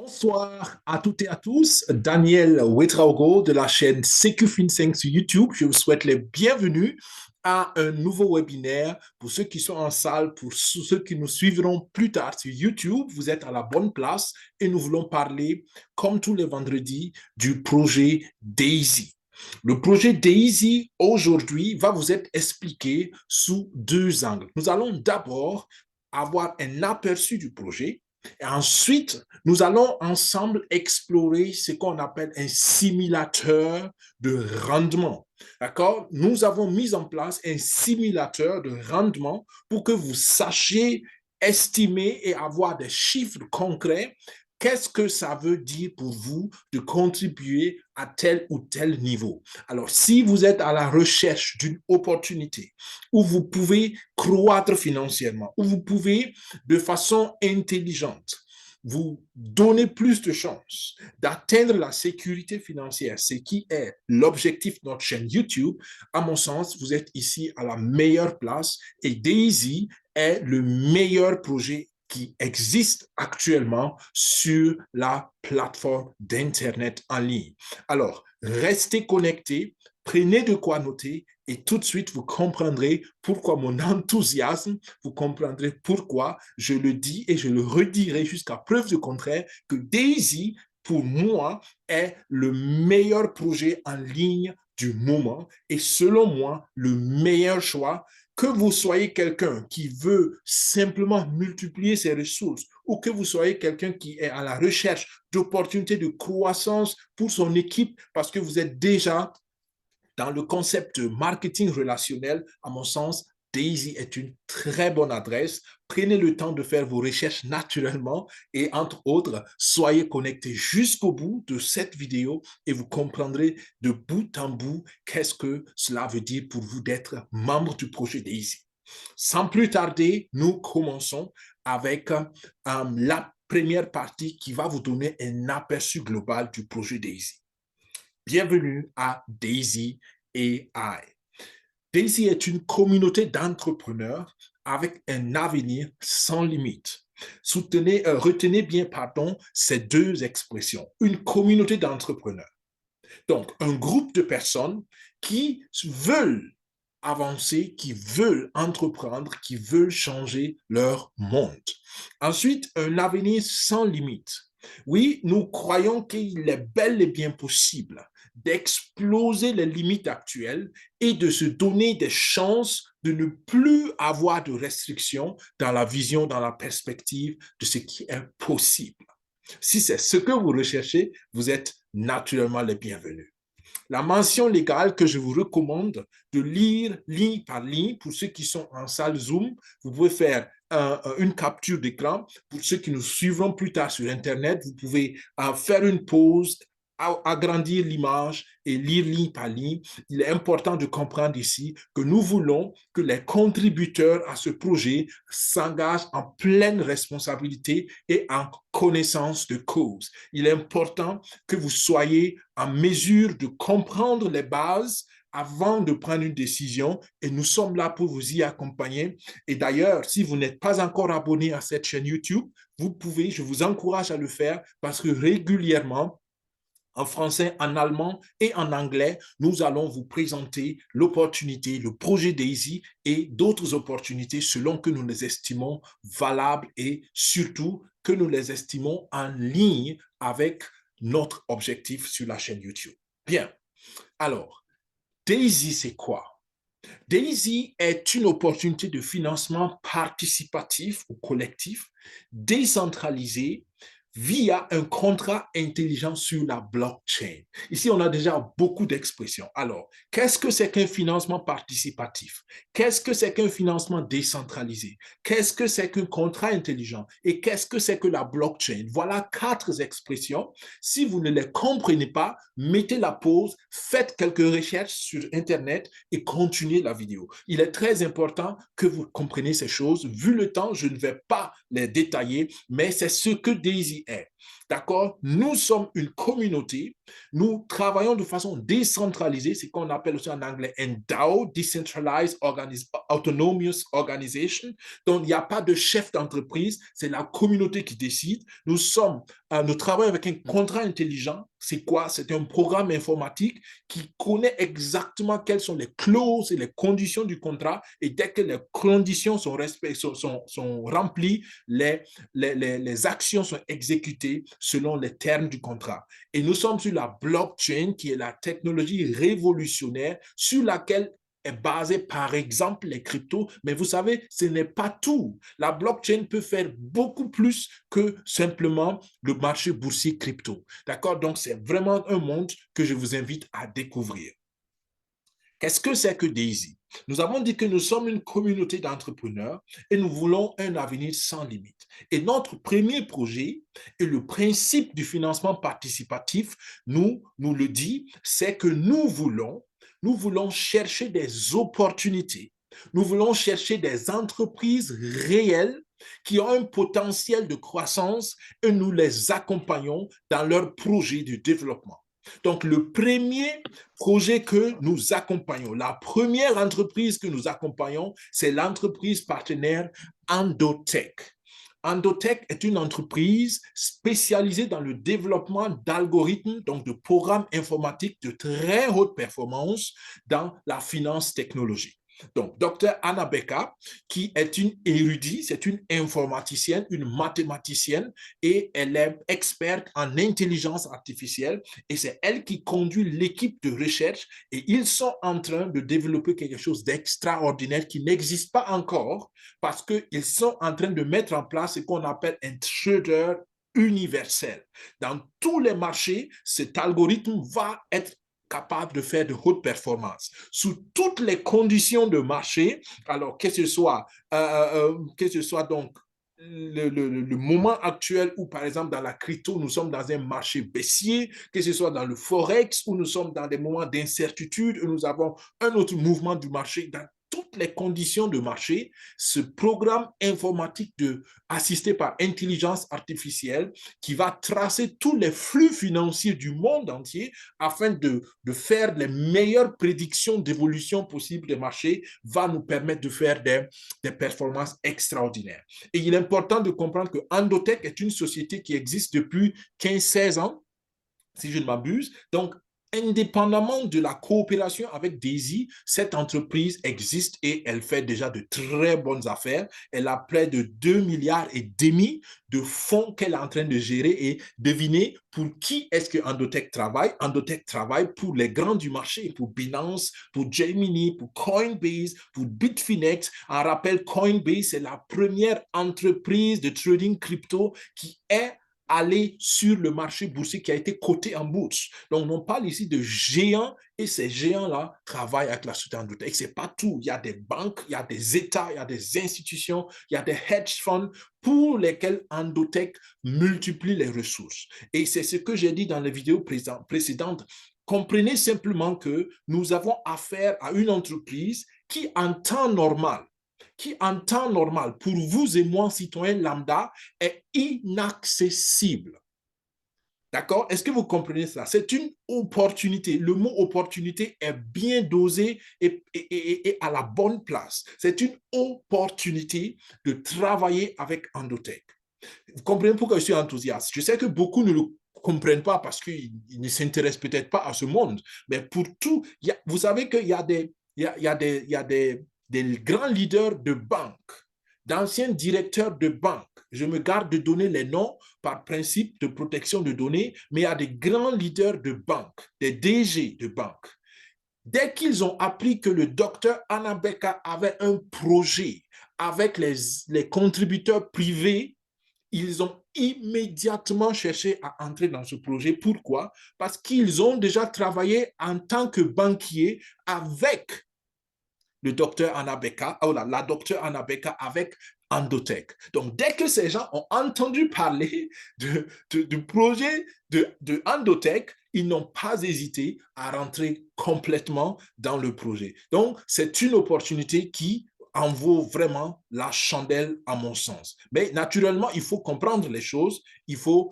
Bonsoir à toutes et à tous. Daniel Ouedraogo de la chaîne CQFin5 sur YouTube. Je vous souhaite les bienvenus à un nouveau webinaire. Pour ceux qui sont en salle, pour ceux qui nous suivront plus tard sur YouTube, vous êtes à la bonne place et nous voulons parler, comme tous les vendredis, du projet DAISY. Le projet DAISY, aujourd'hui, va vous être expliqué sous deux angles. Nous allons d'abord avoir un aperçu du projet. Et ensuite, nous allons ensemble explorer ce qu'on appelle un simulateur de rendement. D'accord? Nous avons mis en place un simulateur de rendement pour que vous sachiez estimer et avoir des chiffres concrets. Qu'est-ce que ça veut dire pour vous de contribuer à tel ou tel niveau? Alors, si vous êtes à la recherche d'une opportunité où vous pouvez croître financièrement, où vous pouvez de façon intelligente vous donner plus de chances d'atteindre la sécurité financière, ce qui est l'objectif de notre chaîne YouTube, à mon sens, vous êtes ici à la meilleure place et DAISY est le meilleur projet qui existe actuellement sur la plateforme d'Internet en ligne. Alors, restez connectés, prenez de quoi noter et tout de suite, vous comprendrez pourquoi mon enthousiasme, vous comprendrez pourquoi je le dis et je le redirai jusqu'à preuve du contraire que DAISY, pour moi, est le meilleur projet en ligne du moment et selon moi, le meilleur choix. Que vous soyez quelqu'un qui veut simplement multiplier ses ressources ou que vous soyez quelqu'un qui est à la recherche d'opportunités de croissance pour son équipe parce que vous êtes déjà dans le concept de marketing relationnel, à mon sens, DAISY est une très bonne adresse. Prenez le temps de faire vos recherches naturellement et entre autres, soyez connectés jusqu'au bout de cette vidéo et vous comprendrez de bout en bout qu'est-ce que cela veut dire pour vous d'être membre du projet DAISY. Sans plus tarder, nous commençons avec la première partie qui va vous donner un aperçu global du projet DAISY. Bienvenue à DAISY AI. DAISY est une communauté d'entrepreneurs avec un avenir sans limite. Retenez bien, ces deux expressions. Une communauté d'entrepreneurs. Donc, un groupe de personnes qui veulent avancer, qui veulent entreprendre, qui veulent changer leur monde. Ensuite, un avenir sans limite. Oui, nous croyons qu'il est bel et bien possible d'exploser les limites actuelles et de se donner des chances de ne plus avoir de restrictions dans la vision, dans la perspective de ce qui est possible. Si c'est ce que vous recherchez, vous êtes naturellement les bienvenus. La mention légale que je vous recommande de lire ligne par ligne pour ceux qui sont en salle Zoom, vous pouvez faire une capture d'écran. Pour ceux qui nous suivront plus tard sur Internet, vous pouvez faire une pause, agrandir l'image et lire ligne par ligne. Il est important de comprendre ici que nous voulons que les contributeurs à ce projet s'engagent en pleine responsabilité et en connaissance de cause. Il est important que vous soyez en mesure de comprendre les bases avant de prendre une décision et nous sommes là pour vous y accompagner. Et d'ailleurs, si vous n'êtes pas encore abonné à cette chaîne YouTube, je vous encourage à le faire parce que régulièrement, en français, en allemand et en anglais, nous allons vous présenter l'opportunité, le projet DAISY et d'autres opportunités selon que nous les estimons valables et surtout que nous les estimons en ligne avec notre objectif sur la chaîne YouTube. Bien, alors, DAISY, c'est quoi? DAISY est une opportunité de financement participatif ou collectif, décentralisé, via un contrat intelligent sur la blockchain. Ici, on a déjà beaucoup d'expressions. Alors, qu'est-ce que c'est qu'un financement participatif? Qu'est-ce que c'est qu'un financement décentralisé? Qu'est-ce que c'est qu'un contrat intelligent? Et qu'est-ce que c'est que la blockchain? Voilà quatre expressions. Si vous ne les comprenez pas, mettez la pause, faites quelques recherches sur Internet et continuez la vidéo. Il est très important que vous compreniez ces choses. Vu le temps, je ne vais pas les détailler, mais c'est ce que DAISY est. D'accord? Nous sommes une communauté, nous travaillons de façon décentralisée, c'est ce qu'on appelle aussi en anglais un DAO, Decentralized Autonomous Organization. Donc, il n'y a pas de chef d'entreprise, c'est la communauté qui décide. Nous travaillons avec un contrat intelligent. C'est quoi? C'est un programme informatique qui connaît exactement quelles sont les clauses et les conditions du contrat. Et dès que les conditions sont remplies, les actions sont exécutées selon les termes du contrat. Et nous sommes sur la blockchain, qui est la technologie révolutionnaire sur laquelle est basé par exemple les cryptos, mais vous savez, ce n'est pas tout. La blockchain peut faire beaucoup plus que simplement le marché boursier crypto. D'accord? Donc, c'est vraiment un monde que je vous invite à découvrir. Qu'est-ce que c'est que Daisy? Nous avons dit que nous sommes une communauté d'entrepreneurs et nous voulons un avenir sans limite. Et notre premier projet et le principe du financement participatif nous le dit, c'est que nous voulons chercher des opportunités. Nous voulons chercher des entreprises réelles qui ont un potentiel de croissance et nous les accompagnons dans leur projet de développement. Donc, le premier projet que nous accompagnons, la première entreprise que nous accompagnons, c'est l'entreprise partenaire Endotech. Endotech est une entreprise spécialisée dans le développement d'algorithmes, donc de programmes informatiques de très haute performance dans la finance technologique. Donc, Dr. Anna Becca, qui est une érudite, c'est une informaticienne, une mathématicienne, et elle est experte en intelligence artificielle, et c'est elle qui conduit l'équipe de recherche, et ils sont en train de développer quelque chose d'extraordinaire qui n'existe pas encore, parce qu'ils sont en train de mettre en place ce qu'on appelle un trader universel. Dans tous les marchés, cet algorithme va être capable de faire de hautes performances sous toutes les conditions de marché. Alors, que ce soit donc le moment actuel où, par exemple, dans la crypto, nous sommes dans un marché baissier, que ce soit dans le forex, où nous sommes dans des moments d'incertitude, où nous avons un autre mouvement du marché, dans toutes les conditions de marché, ce programme informatique assisté par intelligence artificielle qui va tracer tous les flux financiers du monde entier afin de faire les meilleures prédictions d'évolution possible des marchés va nous permettre de faire des performances extraordinaires. Et il est important de comprendre que Endotech est une société qui existe depuis 15-16 ans, si je ne m'abuse. Donc, indépendamment de la coopération avec Daisy, cette entreprise existe et elle fait déjà de très bonnes affaires. Elle a près de 2,5 milliards de fonds qu'elle est en train de gérer. Et devinez pour qui est-ce que Endotech travaille? Endotech travaille pour les grands du marché, pour Binance, pour Gemini, pour Coinbase, pour Bitfinex. En rappel, Coinbase, c'est la première entreprise de trading crypto qui est aller sur le marché boursier qui a été coté en bourse. Donc, on parle ici de géants et ces géants-là travaillent avec la société Endotech. Ce n'est pas tout. Il y a des banques, il y a des États, il y a des institutions, il y a des hedge funds pour lesquels Endotech multiplie les ressources. Et c'est ce que j'ai dit dans les vidéos précédentes. Comprenez simplement que nous avons affaire à une entreprise qui, en temps normal, pour vous et moi, citoyens lambda, est inaccessible. D'accord? Est-ce que vous comprenez cela? C'est une opportunité. Le mot opportunité est bien dosé et à la bonne place. C'est une opportunité de travailler avec Endotech. Vous comprenez pourquoi je suis enthousiaste? Je sais que beaucoup ne le comprennent pas parce qu'ils ne s'intéressent peut-être pas à ce monde. Mais pour tout, vous savez qu'il y a des grands leaders de banques, d'anciens directeurs de banques. Je me garde de donner les noms par principe de protection de données, mais il y a des grands leaders de banques, des DG de banques. Dès qu'ils ont appris que le docteur Anna Becca avait un projet avec les contributeurs privés, ils ont immédiatement cherché à entrer dans ce projet. Pourquoi? Parce qu'ils ont déjà travaillé en tant que banquier avec le docteur Anna Becca, la docteur Anna Becca avec Endotech. Donc, dès que ces gens ont entendu parler du projet de Endotech, ils n'ont pas hésité à rentrer complètement dans le projet. Donc, c'est une opportunité qui en vaut vraiment la chandelle à mon sens. Mais naturellement, il faut comprendre les choses, il faut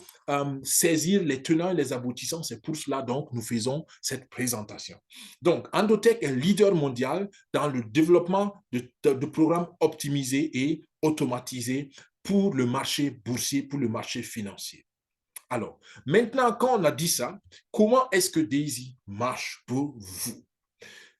saisir les tenants et les aboutissants. C'est pour cela donc nous faisons cette présentation. Donc, Endotech est leader mondial dans le développement de programmes optimisés et automatisés pour le marché boursier, pour le marché financier. Alors, maintenant, quand on a dit ça, comment est-ce que Daisy marche pour vous?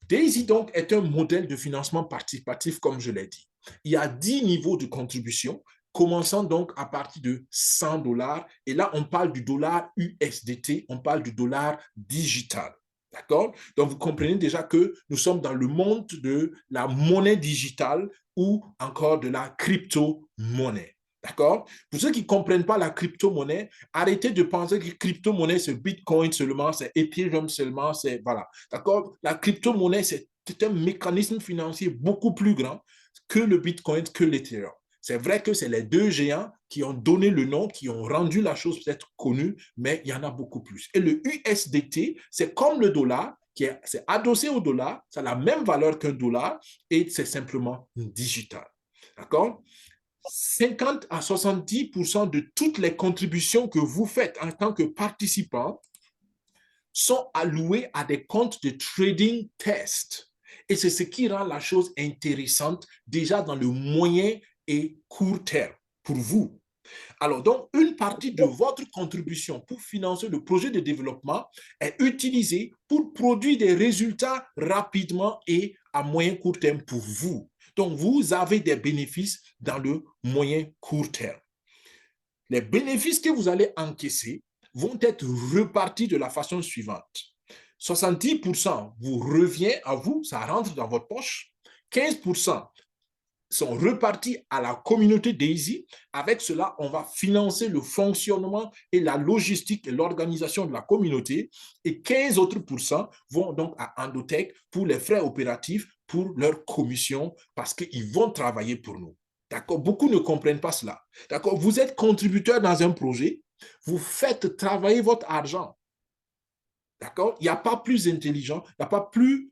Daisy, donc, est un modèle de financement participatif, comme je l'ai dit. Il y a 10 niveaux de contribution, commençant donc à partir de $100. Et là, on parle du dollar USDT, on parle du dollar digital. D'accord? Donc, vous comprenez déjà que nous sommes dans le monde de la monnaie digitale ou encore de la crypto-monnaie. D'accord? Pour ceux qui ne comprennent pas la crypto-monnaie, arrêtez de penser que crypto-monnaie, c'est Bitcoin seulement, c'est Ethereum seulement, c'est voilà. D'accord? La crypto-monnaie, c'est un mécanisme financier beaucoup plus grand que le Bitcoin, que l'Ethereum. C'est vrai que c'est les deux géants qui ont donné le nom, qui ont rendu la chose peut-être connue, mais il y en a beaucoup plus. Et le USDT, c'est comme le dollar, c'est adossé au dollar, ça a la même valeur qu'un dollar et c'est simplement digital. D'accord? 50 à 70% de toutes les contributions que vous faites en tant que participant sont allouées à des comptes de trading test. Et c'est ce qui rend la chose intéressante déjà dans le moyen et court terme pour vous. Alors, donc, une partie de votre contribution pour financer le projet de développement est utilisée pour produire des résultats rapidement et à moyen court terme pour vous. Donc, vous avez des bénéfices dans le moyen court terme. Les bénéfices que vous allez encaisser vont être repartis de la façon suivante. 70% vous revient à vous, ça rentre dans votre poche. 15% sont repartis à la communauté Daisy. Avec cela, on va financer le fonctionnement et la logistique et l'organisation de la communauté. Et 15 autres pourcents vont donc à Endotech pour les frais opératifs, pour leur commission, parce qu'ils vont travailler pour nous. D'accord? Beaucoup ne comprennent pas cela. D'accord? Vous êtes contributeur dans un projet, vous faites travailler votre argent. D'accord? Il n'y a pas plus intelligent, il n'y a pas plus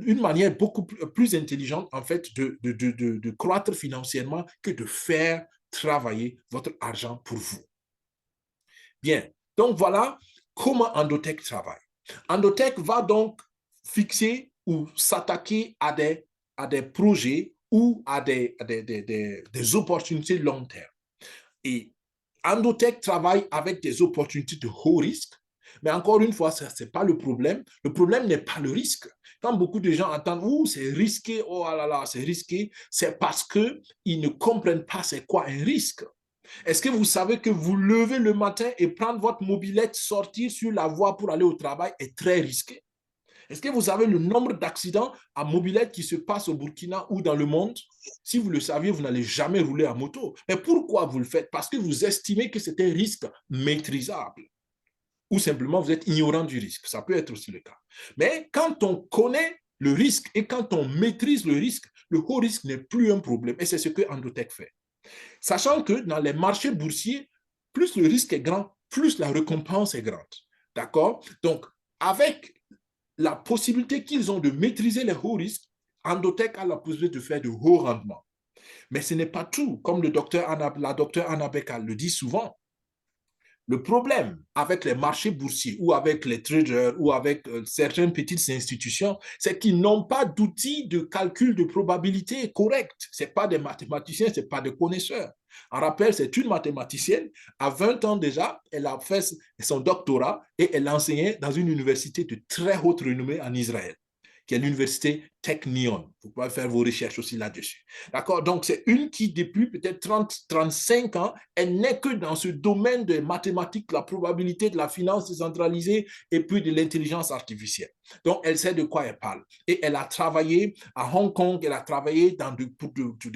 une manière beaucoup plus intelligente en fait de croître financièrement que de faire travailler votre argent pour vous. Bien, donc voilà comment Endotech travaille. Endotech va donc fixer ou s'attaquer à des projets ou à des opportunités long terme. Et Endotech travaille avec des opportunités de haut risque. Mais encore une fois, ce n'est pas le problème. Le problème n'est pas le risque. Quand beaucoup de gens entendent « Ouh, c'est risqué, oh là là, c'est risqué », c'est parce qu'ils ne comprennent pas c'est quoi un risque. Est-ce que vous savez que vous levez le matin et prendre votre mobilette, sortir sur la voie pour aller au travail est très risqué? Est-ce que vous savez le nombre d'accidents à mobilette qui se passent au Burkina ou dans le monde? Si vous le saviez, vous n'allez jamais rouler à moto. Mais pourquoi vous le faites? Parce que vous estimez que c'est un risque maîtrisable. Ou simplement, vous êtes ignorant du risque. Ça peut être aussi le cas. Mais quand on connaît le risque et quand on maîtrise le risque, le haut risque n'est plus un problème. Et c'est ce que Endotech fait. Sachant que dans les marchés boursiers, plus le risque est grand, plus la récompense est grande. D'accord? Donc, avec la possibilité qu'ils ont de maîtriser les hauts risques, Endotech a la possibilité de faire de hauts rendements. Mais ce n'est pas tout. Comme la docteure Anna Becker le dit souvent, le problème avec les marchés boursiers ou avec les traders ou avec certaines petites institutions, c'est qu'ils n'ont pas d'outils de calcul de probabilité correct. Ce pas des mathématiciens, ce pas des connaisseurs. En rappel, c'est une mathématicienne. À 20 ans déjà, elle a fait son doctorat et elle enseignait dans une université de très haute renommée en Israël, qui est l'université Technion. Vous pouvez faire vos recherches aussi là-dessus. D'accord? Donc, c'est une qui, depuis peut-être 30, 35 ans, elle n'est que dans ce domaine de mathématiques, la probabilité de la finance décentralisée et puis de l'intelligence artificielle. Donc, elle sait de quoi elle parle. Et elle a travaillé à Hong Kong, elle a travaillé dans de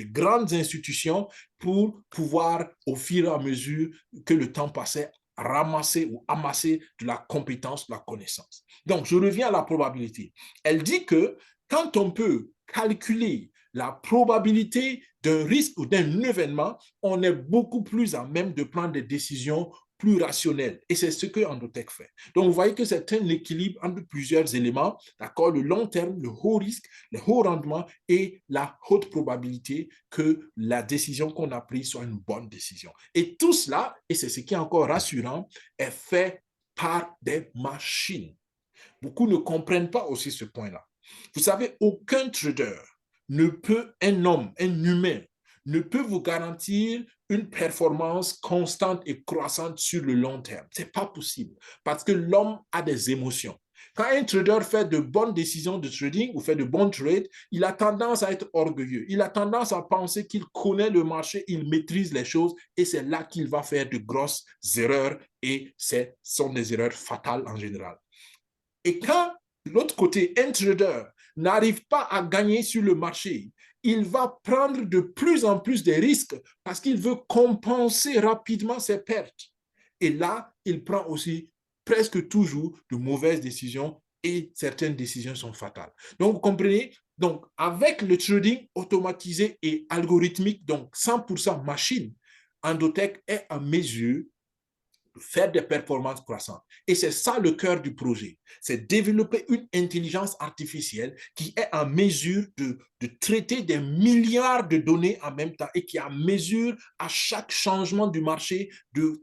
grandes institutions pour pouvoir, au fur et à mesure que le temps passait, ramasser ou amasser de la compétence, de la connaissance. Donc, je reviens à la probabilité. Elle dit que quand on peut calculer la probabilité d'un risque ou d'un événement, on est beaucoup plus à même de prendre des décisions plus rationnel. Et c'est ce que Endotech fait. Donc, vous voyez que c'est un équilibre entre plusieurs éléments, d'accord, le long terme, le haut risque, le haut rendement et la haute probabilité que la décision qu'on a prise soit une bonne décision. Et tout cela, et c'est ce qui est encore rassurant, est fait par des machines. Beaucoup ne comprennent pas aussi ce point-là. Vous savez, aucun trader ne peut, un homme, un humain, ne peut vous garantir une performance constante et croissante sur le long terme. Ce n'est pas possible parce que l'homme a des émotions. Quand un trader fait de bonnes décisions de trading ou fait de bons trades, il a tendance à être orgueilleux. Il a tendance à penser qu'il connaît le marché, il maîtrise les choses et c'est là qu'il va faire de grosses erreurs et ce sont des erreurs fatales en général. Et quand, de l'autre côté, un trader n'arrive pas à gagner sur le marché, il va prendre de plus en plus de risques parce qu'il veut compenser rapidement ses pertes. Et là, il prend aussi presque toujours de mauvaises décisions et certaines décisions sont fatales. Donc, vous comprenez? Donc, avec le trading automatisé et algorithmique, donc 100% machine, Endotech est à mesure faire des performances croissantes. Et c'est ça le cœur du projet. C'est développer une intelligence artificielle qui est en mesure de traiter des milliards de données en même temps et qui est en mesure à chaque changement du marché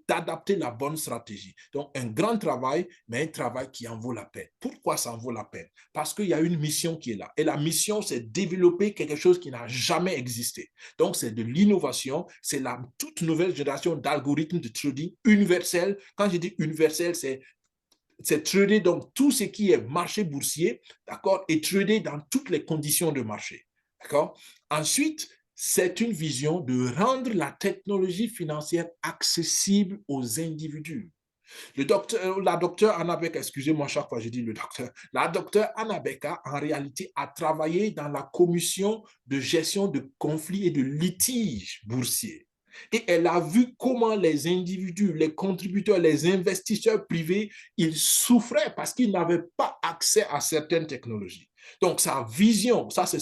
d'adapter la bonne stratégie. Donc, un grand travail, mais un travail qui en vaut la peine. Pourquoi ça en vaut la peine? Parce qu'il y a une mission qui est là. Et la mission, c'est développer quelque chose qui n'a jamais existé. Donc, c'est de l'innovation, c'est la toute nouvelle génération d'algorithmes de trading universels. Quand je dis universel, c'est trader donc tout ce qui est marché boursier, d'accord, et trader dans toutes les conditions de marché, d'accord. Ensuite, c'est une vision de rendre la technologie financière accessible aux individus. La docteure Anna Becker, excusez-moi chaque fois je dis le docteur, la docteure Anna Becker, en réalité, a travaillé dans la commission de gestion de conflits et de litiges boursiers. Et elle a vu comment les individus, les contributeurs, les investisseurs privés, ils souffraient parce qu'ils n'avaient pas accès à certaines technologies. Donc, sa vision, ça c'est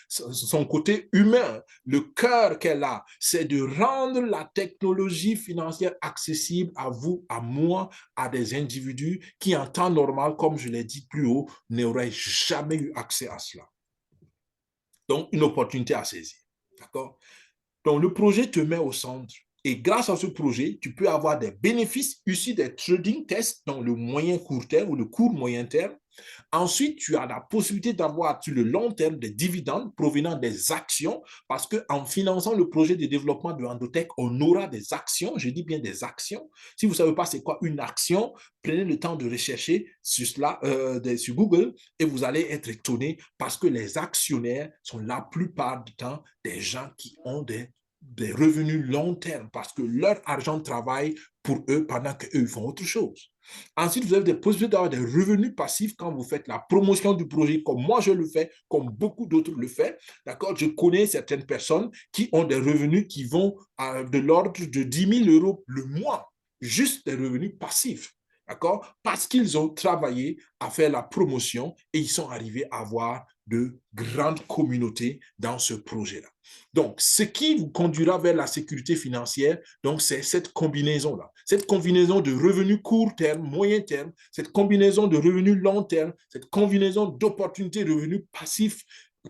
son côté humain, le cœur qu'elle a, c'est de rendre la technologie financière accessible à vous, à moi, à des individus qui, en temps normal, comme je l'ai dit plus haut, n'auraient jamais eu accès à cela. Donc, une opportunité à saisir. D'accord? Donc, le projet te met au centre. Et grâce à ce projet, tu peux avoir des bénéfices issus des trading tests dans le moyen court terme ou le court moyen terme. Ensuite, tu as la possibilité d'avoir sur le long terme des dividendes provenant des actions parce qu'en finançant le projet de développement de Endotech, on aura des actions, je dis bien des actions. Si vous ne savez pas c'est quoi une action, prenez le temps de rechercher sur cela sur Google et vous allez être étonné parce que les actionnaires sont la plupart du temps des gens qui ont des revenus long terme parce que leur argent travaille pour eux pendant qu'eux font autre chose. Ensuite, vous avez des possibilités d'avoir des revenus passifs quand vous faites la promotion du projet, comme moi je le fais, comme beaucoup d'autres le font. D'accord? Je connais certaines personnes qui ont des revenus qui vont de l'ordre de 10 000 euros le mois, juste des revenus passifs. D'accord? Parce qu'ils ont travaillé à faire la promotion et ils sont arrivés à avoir de grandes communautés dans ce projet-là. Donc, ce qui vous conduira vers la sécurité financière, donc c'est cette combinaison-là. Cette combinaison de revenus court terme, moyen terme, cette combinaison de revenus long terme, cette combinaison d'opportunités de revenus passifs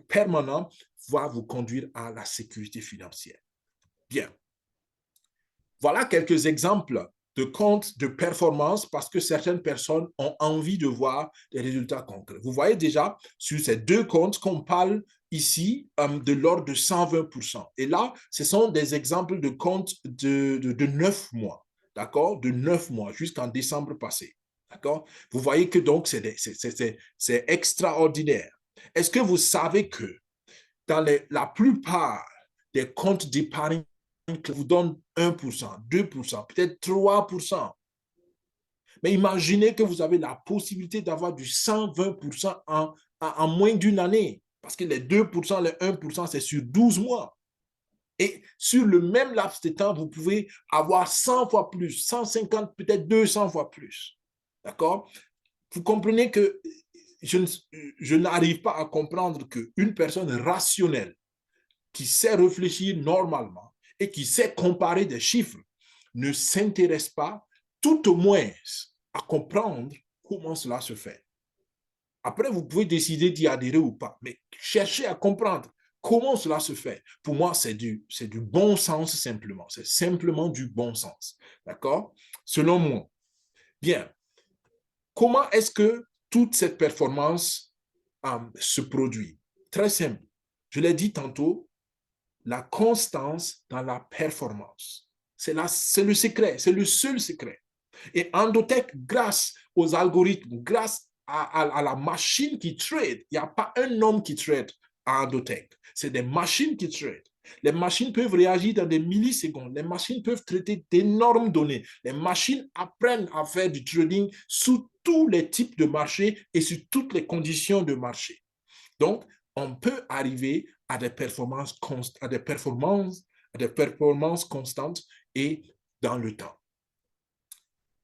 permanents va vous conduire à la sécurité financière. Bien. Voilà quelques exemples de comptes de performance parce que certaines personnes ont envie de voir des résultats concrets. Vous voyez déjà sur ces deux comptes qu'on parle ici de l'ordre de 120%. Et là, ce sont des exemples de comptes de 9 mois, d'accord? De 9 mois jusqu'en décembre passé, d'accord? Vous voyez que donc c'est extraordinaire. Est-ce que vous savez que dans la plupart des comptes d'épargne vous donne 1%, 2%, peut-être 3%. Mais imaginez que vous avez la possibilité d'avoir du 120% en moins d'une année. Parce que les 2%, les 1%, c'est sur 12 mois. Et sur le même laps de temps, vous pouvez avoir 100 fois plus, 150, peut-être 200 fois plus. D'accord? Vous comprenez que je n'arrive pas à comprendre qu'une personne rationnelle qui sait réfléchir normalement et qui sait comparer des chiffres ne s'intéresse pas tout au moins à comprendre comment cela se fait. Après, vous pouvez décider d'y adhérer ou pas, mais cherchez à comprendre comment cela se fait. Pour moi, c'est du bon sens simplement. C'est simplement du bon sens. D'accord? Selon moi. Bien. Comment est-ce que toute cette performance se produit? Très simple. Je l'ai dit tantôt, la constance dans la performance. C'est le secret, c'est le seul secret. Et Endotech, grâce aux algorithmes, grâce à la machine qui trade, il n'y a pas un homme qui trade à Endotech. C'est des machines qui trade. Les machines peuvent réagir dans des millisecondes. Les machines peuvent traiter d'énormes données. Les machines apprennent à faire du trading sous tous les types de marchés et sur toutes les conditions de marché. Donc, on peut arriver à des performances constantes et dans le temps.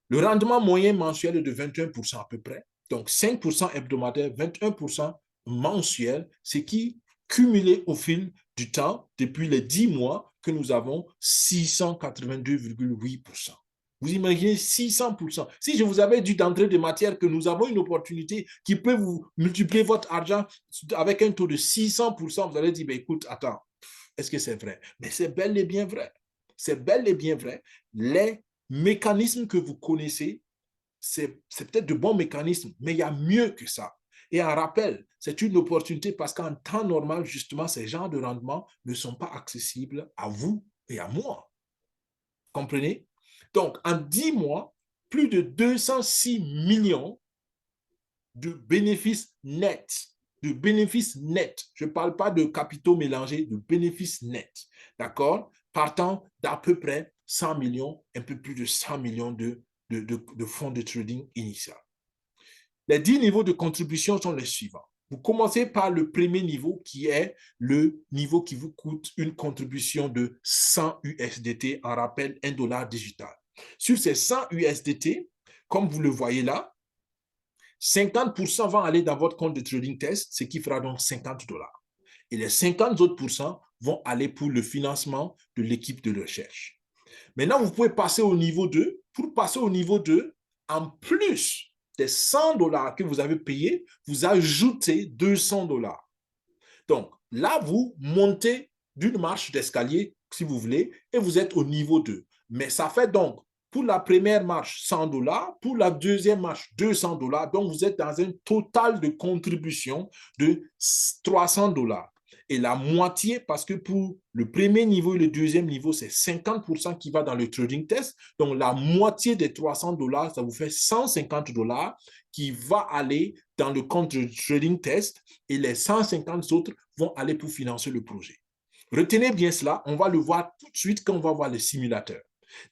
Le rendement moyen mensuel est de 21% à peu près. Donc, 5% hebdomadaire, 21% mensuel, ce qui, cumulé au fil du temps, depuis les 10 mois, que nous avons 682,8%. Vous imaginez 600%. Si je vous avais dit d'entrée de matière que nous avons une opportunité qui peut vous multiplier votre argent avec un taux de 600%, vous allez dire, ben, écoute, attends, est-ce que c'est vrai? Mais c'est bel et bien vrai. C'est bel et bien vrai. Les mécanismes que vous connaissez, c'est peut-être de bons mécanismes, mais il y a mieux que ça. Et en rappel, c'est une opportunité parce qu'en temps normal, justement, ces genres de rendements ne sont pas accessibles à vous et à moi. Comprenez? Donc, en 10 mois, plus de 206 millions de bénéfices nets. De bénéfices nets. Je ne parle pas de capitaux mélangés, de bénéfices nets. D'accord? Partant d'à peu près 100 millions, un peu plus de 100 millions de fonds de trading initial. Les 10 niveaux de contribution sont les suivants. Vous commencez par le premier niveau qui est le niveau qui vous coûte une contribution de 100 USDT, en rappel, $1 digital. Sur ces 100 USDT, comme vous le voyez là, 50% vont aller dans votre compte de trading test, ce qui fera donc $50. Et les 50 autres pourcents vont aller pour le financement de l'équipe de recherche. Maintenant, vous pouvez passer au niveau 2. Pour passer au niveau 2, en plus des $100 que vous avez payés, vous ajoutez $200. Donc, là, vous montez d'une marche d'escalier, si vous voulez, et vous êtes au niveau 2. Mais ça fait donc, pour la première marche, $100, pour la deuxième marche, $200. Donc, vous êtes dans un total de contribution de $300. Et la moitié, parce que pour le premier niveau et le deuxième niveau, c'est 50% qui va dans le trading test. Donc, la moitié des $300, ça vous fait $150 qui va aller dans le compte de trading test et les 150 autres vont aller pour financer le projet. Retenez bien cela, on va le voir tout de suite quand on va voir le simulateur.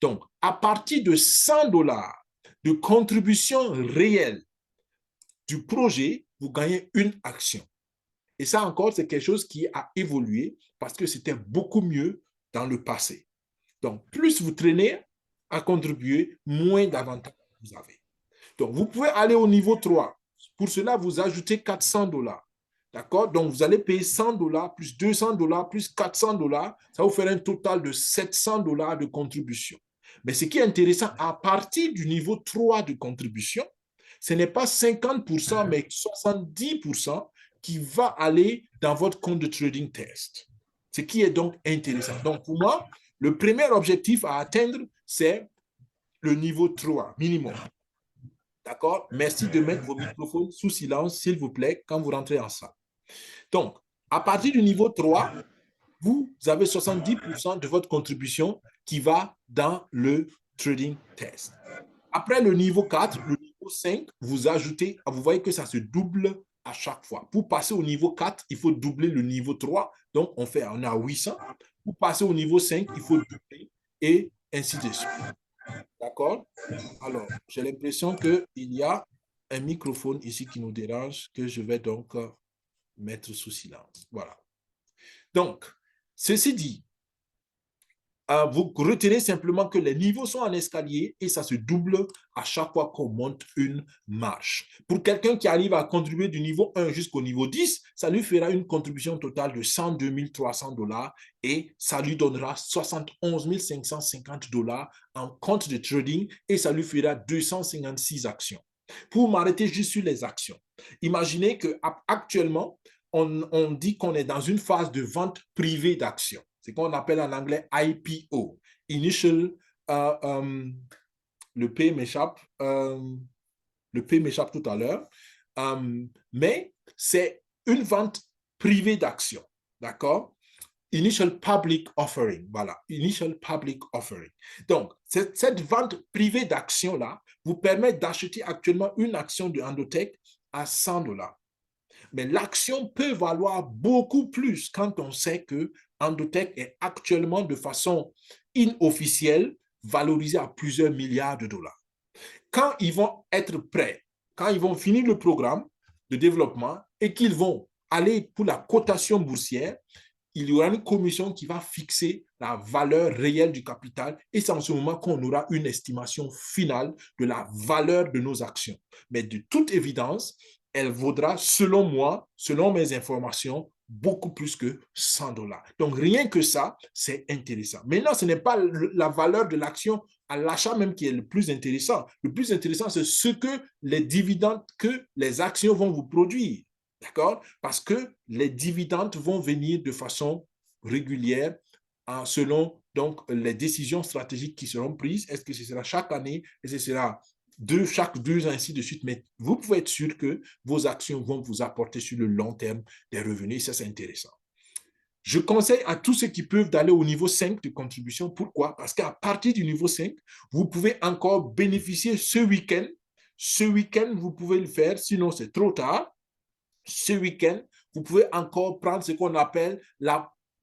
Donc, à partir de $100 de contribution réelle du projet, vous gagnez une action. Et ça encore, c'est quelque chose qui a évolué parce que c'était beaucoup mieux dans le passé. Donc, plus vous traînez à contribuer, moins d'avantages vous avez. Donc, vous pouvez aller au niveau 3. Pour cela, vous ajoutez $400. D'accord? Donc, vous allez payer $100 plus $200 plus $400. Ça vous fait un total de $700 de contribution. Mais ce qui est intéressant, à partir du niveau 3 de contribution, ce n'est pas 50%, mais 70% qui va aller dans votre compte de trading test. Ce qui est donc intéressant. Donc, pour moi, le premier objectif à atteindre, c'est le niveau 3 minimum. D'accord? Merci de mettre vos microphones sous silence, s'il vous plaît, quand vous rentrez en salle. Donc, à partir du niveau 3, vous avez 70% de votre contribution qui va dans le trading test. Après le niveau 4, le niveau 5, vous ajoutez, vous voyez que ça se double à chaque fois. Pour passer au niveau 4, il faut doubler le niveau 3. Donc, on est à 800. Pour passer au niveau 5, il faut doubler et ainsi de suite. D'accord? Alors, j'ai l'impression qu'il y a un microphone ici qui nous dérange que je vais donc mettre sous silence. Voilà. Donc, ceci dit, vous retenez simplement que les niveaux sont en escalier et ça se double à chaque fois qu'on monte une marche. Pour quelqu'un qui arrive à contribuer du niveau 1 jusqu'au niveau 10, ça lui fera une contribution totale de 102 300 $ et ça lui donnera 71 550 $ en compte de trading et ça lui fera 256 actions. Pour m'arrêter juste sur les actions, imaginez qu'actuellement, on dit qu'on est dans une phase de vente privée d'actions. C'est qu'on appelle en anglais IPO, Initial, le P m'échappe, tout à l'heure, mais c'est une vente privée d'actions, d'accord? Initial Public Offering, voilà, Initial Public Offering. Donc, cette vente privée d'actions-là vous permet d'acheter actuellement une action de Endotech à 100 $. Mais l'action peut valoir beaucoup plus quand on sait que Endotech est actuellement de façon inofficielle valorisé à plusieurs milliards de dollars. Quand ils vont être prêts, quand ils vont finir le programme de développement et qu'ils vont aller pour la cotation boursière, il y aura une commission qui va fixer la valeur réelle du capital et c'est en ce moment qu'on aura une estimation finale de la valeur de nos actions. Mais de toute évidence, elle vaudra, selon moi, selon mes informations, beaucoup plus que 100 $. Donc, rien que ça, c'est intéressant. Maintenant, ce n'est pas la valeur de l'action à l'achat même qui est le plus intéressant. Le plus intéressant, c'est ce que les dividendes que les actions vont vous produire. D'accord? Parce que les dividendes vont venir de façon régulière selon donc les décisions stratégiques qui seront prises. Est-ce que ce sera chaque année? Est-ce que ce sera chaque 2 ans, ainsi de suite? Mais vous pouvez être sûr que vos actions vont vous apporter sur le long terme des revenus. Ça, c'est intéressant. Je conseille à tous ceux qui peuvent d'aller au niveau 5 de contribution. Pourquoi? Parce qu'à partir du niveau 5, vous pouvez encore bénéficier ce week-end. Ce week-end, vous pouvez le faire, sinon c'est trop tard. Ce week-end, vous pouvez encore prendre ce qu'on appelle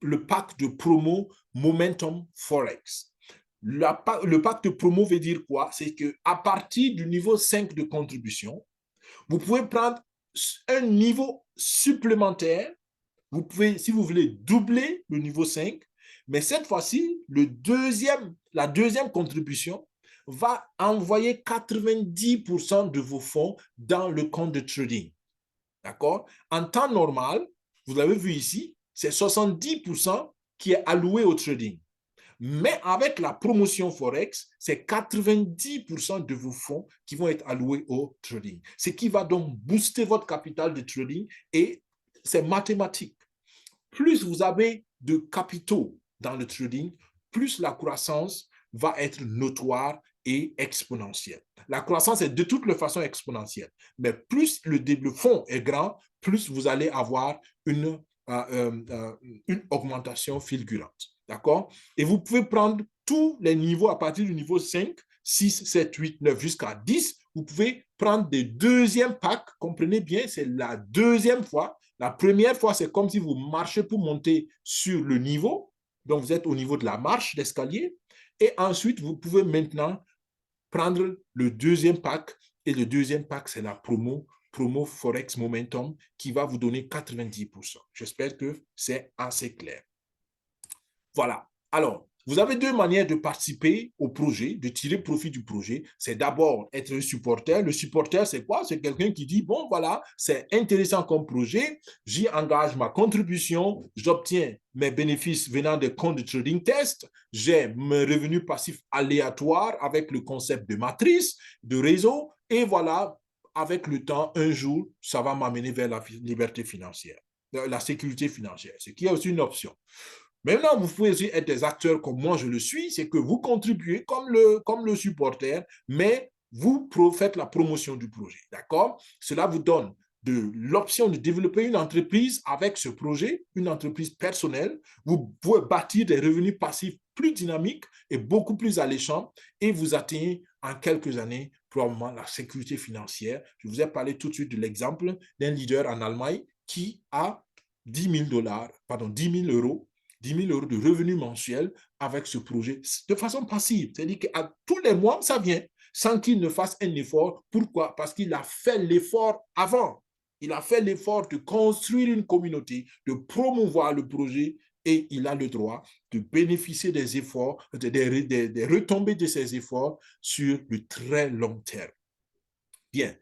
le pack de promo Momentum Forex. Le pack de promo veut dire quoi? C'est qu'à partir du niveau 5 de contribution, vous pouvez prendre un niveau supplémentaire. Vous pouvez, si vous voulez, doubler le niveau 5, mais cette fois-ci, la deuxième contribution va envoyer 90% de vos fonds dans le compte de trading. D'accord? En temps normal, vous l'avez vu ici, c'est 70% qui est alloué au trading. Mais avec la promotion Forex, c'est 90% de vos fonds qui vont être alloués au trading. Ce qui va donc booster votre capital de trading et c'est mathématique. Plus vous avez de capitaux dans le trading, plus la croissance va être notoire et exponentielle. La croissance est de toutes les façons exponentielle, mais plus le fonds est grand, plus vous allez avoir une augmentation fulgurante. D'accord? Et vous pouvez prendre tous les niveaux à partir du niveau 5, 6, 7, 8, 9 jusqu'à 10. Vous pouvez prendre des deuxièmes packs. Comprenez bien, c'est la deuxième fois. La première fois, c'est comme si vous marchez pour monter sur le niveau. Donc, vous êtes au niveau de la marche d'escalier. Et ensuite, vous pouvez maintenant prendre le deuxième pack. Et le deuxième pack, c'est la promo Forex Momentum qui va vous donner 90%. J'espère que c'est assez clair. Voilà. Alors, vous avez deux manières de participer au projet, de tirer profit du projet. C'est d'abord être un supporter. Le supporter, c'est quoi? C'est quelqu'un qui dit, bon, voilà, c'est intéressant comme projet, j'y engage ma contribution, j'obtiens mes bénéfices venant des comptes de trading test, j'ai mes revenus passifs aléatoires avec le concept de matrice, de réseau, et voilà, avec le temps, un jour, ça va m'amener vers la liberté financière, la sécurité financière, ce qui est aussi une option. Maintenant, vous pouvez aussi être des acteurs comme moi je le suis, c'est que vous contribuez comme le supporter, mais vous faites la promotion du projet, d'accord? Cela vous donne l'option de développer une entreprise avec ce projet, une entreprise personnelle. Vous pouvez bâtir des revenus passifs plus dynamiques et beaucoup plus alléchants et vous atteignez en quelques années probablement la sécurité financière. Je vous ai parlé tout de suite de l'exemple d'un leader en Allemagne qui a 10 000 euros 10 000 euros de revenus mensuels avec ce projet de façon passive. C'est-à-dire qu'à tous les mois, ça vient sans qu'il ne fasse un effort. Pourquoi? Parce qu'il a fait l'effort avant. Il a fait l'effort de construire une communauté, de promouvoir le projet et il a le droit de bénéficier des efforts, des retombées de ses efforts sur le très long terme. Bien.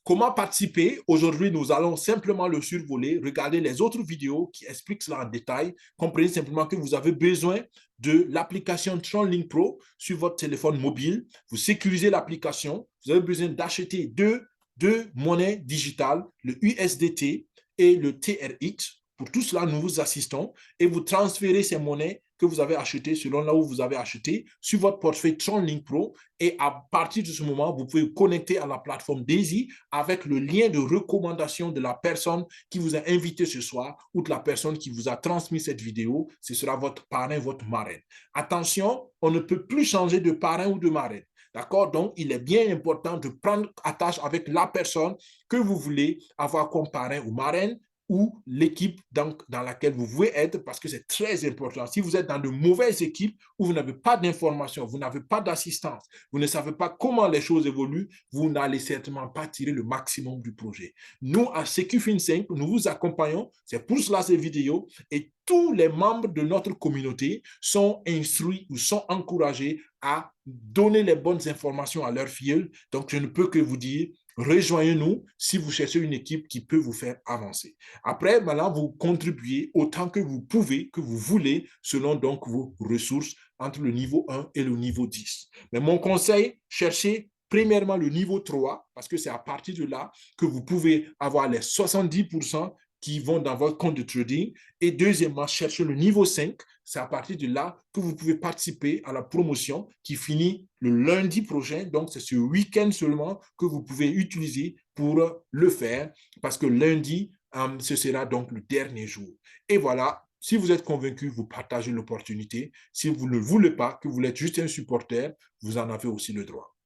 Comment participer? Aujourd'hui, nous allons simplement le survoler, regarder les autres vidéos qui expliquent cela en détail. Comprenez simplement que vous avez besoin de l'application TronLink Pro sur votre téléphone mobile. Vous sécurisez l'application. Vous avez besoin d'acheter deux monnaies digitales, le USDT et le TRX. Pour tout cela, nous vous assistons et vous transférez ces monnaies que vous avez achetées selon là où vous avez acheté sur votre portefeuille TronLink Pro et à partir de ce moment, vous pouvez vous connecter à la plateforme Daisy avec le lien de recommandation de la personne qui vous a invité ce soir ou de la personne qui vous a transmis cette vidéo. Ce sera votre parrain, votre marraine. Attention, on ne peut plus changer de parrain ou de marraine. D'accord? Donc, il est bien important de prendre attache avec la personne que vous voulez avoir comme parrain ou marraine ou l'équipe dans laquelle vous pouvez être parce que c'est très important. Si vous êtes dans de mauvaises équipes où vous n'avez pas d'informations, vous n'avez pas d'assistance, vous ne savez pas comment les choses évoluent, vous n'allez certainement pas tirer le maximum du projet. Nous, à SecuFin5, nous vous accompagnons. C'est pour cela ces vidéos et tous les membres de notre communauté sont instruits ou sont encouragés à donner les bonnes informations à leurs filles. Donc, je ne peux que vous dire, rejoignez-nous si vous cherchez une équipe qui peut vous faire avancer. Après, maintenant, vous contribuez autant que vous pouvez, que vous voulez, selon donc vos ressources entre le niveau 1 et le niveau 10. Mais mon conseil, cherchez premièrement le niveau 3, parce que c'est à partir de là que vous pouvez avoir les 70% qui vont dans votre compte de trading. Et deuxièmement, cherchez le niveau 5. C'est à partir de là que vous pouvez participer à la promotion qui finit le lundi prochain. Donc, c'est ce week-end seulement que vous pouvez utiliser pour le faire parce que lundi, ce sera donc le dernier jour. Et voilà, si vous êtes convaincu, vous partagez l'opportunité. Si vous ne le voulez pas, que vous êtes juste un supporter, vous en avez aussi le droit.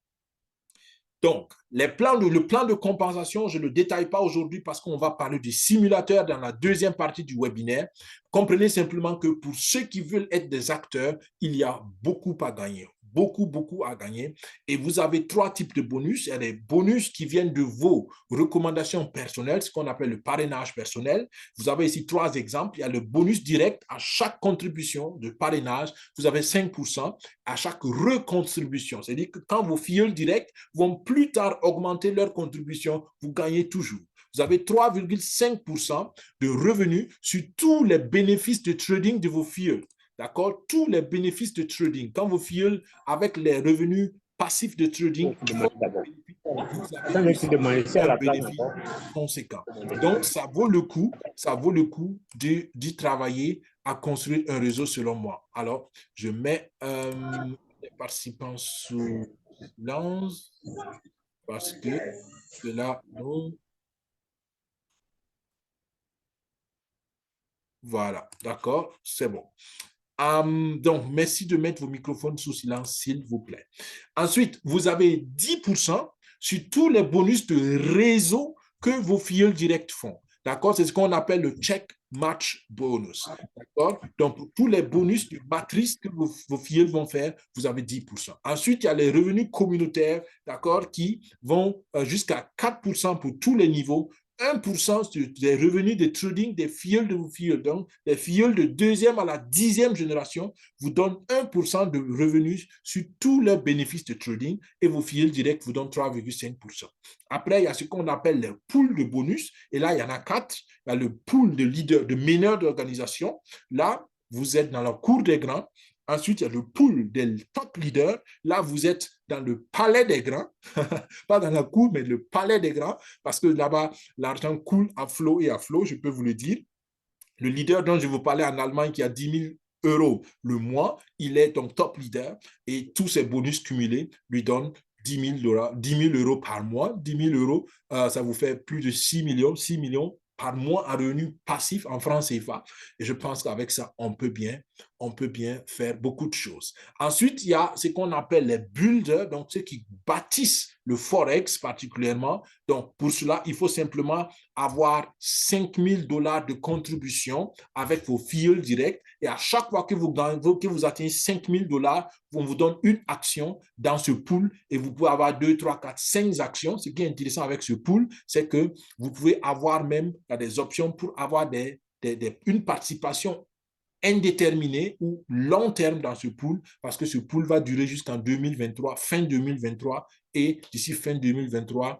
Donc, le plan de compensation, je ne le détaille pas aujourd'hui parce qu'on va parler du simulateur dans la deuxième partie du webinaire. Comprenez simplement que pour ceux qui veulent être des acteurs, il y a beaucoup à gagner. Beaucoup à gagner. Et vous avez trois types de bonus. Il y a des bonus qui viennent de vos recommandations personnelles, ce qu'on appelle le parrainage personnel. Vous avez ici trois exemples. Il y a le bonus direct à chaque contribution de parrainage. Vous avez 5% à chaque recontribution. C'est-à-dire que quand vos filleuls directs vont plus tard augmenter leur contribution, vous gagnez toujours. Vous avez 3,5% de revenus sur tous les bénéfices de trading de vos filleuls. D'accord? Tous les bénéfices de trading. Quand vos filleuls, avec les revenus passifs de trading, vous avez un bénéfice conséquent. Donc, ça vaut le coup d'y travailler à construire un réseau selon moi. Alors, je mets les participants sous silence parce que cela nous... Voilà, d'accord, c'est bon. Donc, merci de mettre vos microphones sous silence, s'il vous plaît. Ensuite, vous avez 10% sur tous les bonus de réseau que vos filleuls directs font. D'accord? C'est ce qu'on appelle le check match bonus. D'accord? Donc, pour tous les bonus de matrice que vos filleuls vont faire, vous avez 10%. Ensuite, il y a les revenus communautaires, d'accord, qui vont jusqu'à 4% pour tous les niveaux. 1% des revenus de trading des filleuls de vos filleuls. Donc, les filleuls de deuxième à la 10e génération vous donnent 1% de revenus sur tous leurs bénéfices de trading et vos filleuls directs vous donnent 3,5%. Après, il y a ce qu'on appelle les pools de bonus. Et là, il y en a 4. Il y a le pool de leaders, de meneurs d'organisation. Là, vous êtes dans la cour des grands. Ensuite, il y a le pool des top leaders. Là, vous êtes dans le palais des grands. Pas dans la cour, mais le palais des grands. Parce que là-bas, l'argent coule à flot et à flot, je peux vous le dire. Le leader dont je vous parlais en Allemagne qui a 10 000 euros le mois, il est donc top leader et tous ses bonus cumulés lui donnent 10 000 euros par mois. 10 000 euros, ça vous fait plus de 6 millions par mois en revenus passifs en francs CFA. Et je pense qu'avec ça, on peut bien faire beaucoup de choses. Ensuite, il y a ce qu'on appelle les builders, donc ceux qui bâtissent le Forex particulièrement. Donc, pour cela, il faut simplement avoir 5 000 $ de contribution avec vos filleuls directs. Et à chaque fois que vous atteignez 5 000 $, on vous donne une action dans ce pool et vous pouvez avoir 2, 3, 4, 5 actions. Ce qui est intéressant avec ce pool, c'est que vous pouvez avoir même des options pour avoir une participation indéterminé ou long terme dans ce pool parce que ce pool va durer jusqu'en 2023, fin 2023 et d'ici fin 2023,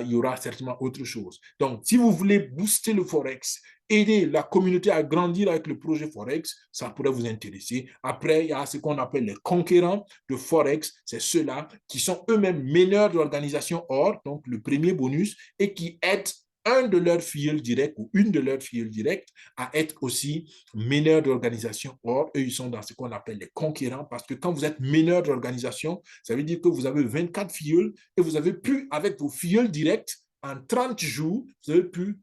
il y aura certainement autre chose. Donc, si vous voulez booster le Forex, aider la communauté à grandir avec le projet Forex, ça pourrait vous intéresser. Après, il y a ce qu'on appelle les conquérants de Forex. C'est ceux-là qui sont eux-mêmes meneurs d'organisation or, donc le premier bonus, et qui aident un de leurs filleuls directs ou une de leurs filleuls directs à être aussi meneur d'organisation. Or, eux, ils sont dans ce qu'on appelle les conquérants parce que quand vous êtes meneur d'organisation, ça veut dire que vous avez 24 filleuls et vous avez pu, avec vos filleuls directs, en 30 jours, vous avez pu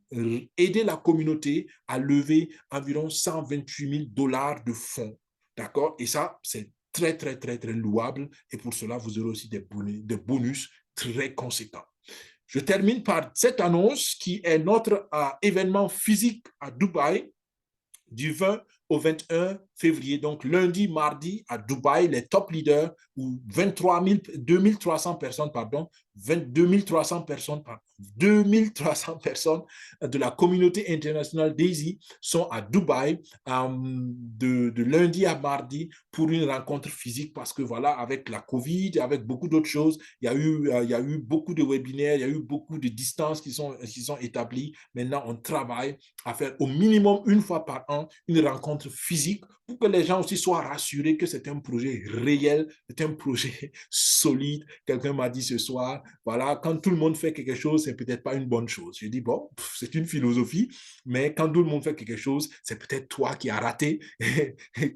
aider la communauté à lever environ 128 000 dollars de fonds. D'accord? Et ça, c'est très, très, très, très louable. Et pour cela, vous aurez aussi des bonus très conséquents. Je termine par cette annonce qui est notre événement physique à Dubaï du 20 au 21 février, donc lundi, mardi à Dubaï, les top leaders ou 2300 personnes, pardon, 2300 personnes, 2300 personnes de la communauté internationale DAISY sont à Dubaï de lundi à mardi pour une rencontre physique parce que voilà, avec la COVID, avec beaucoup d'autres choses, il y a eu beaucoup de webinaires, il y a eu beaucoup de distances qui sont établies. Maintenant, on travaille à faire au minimum une fois par an une rencontre physique pour que les gens aussi soient rassurés que c'est un projet réel, c'est un projet solide. Quelqu'un m'a dit ce soir, voilà, quand tout le monde fait quelque chose, c'est peut-être pas une bonne chose. Je dis, bon, c'est une philosophie, mais quand tout le monde fait quelque chose, c'est peut-être toi qui as raté,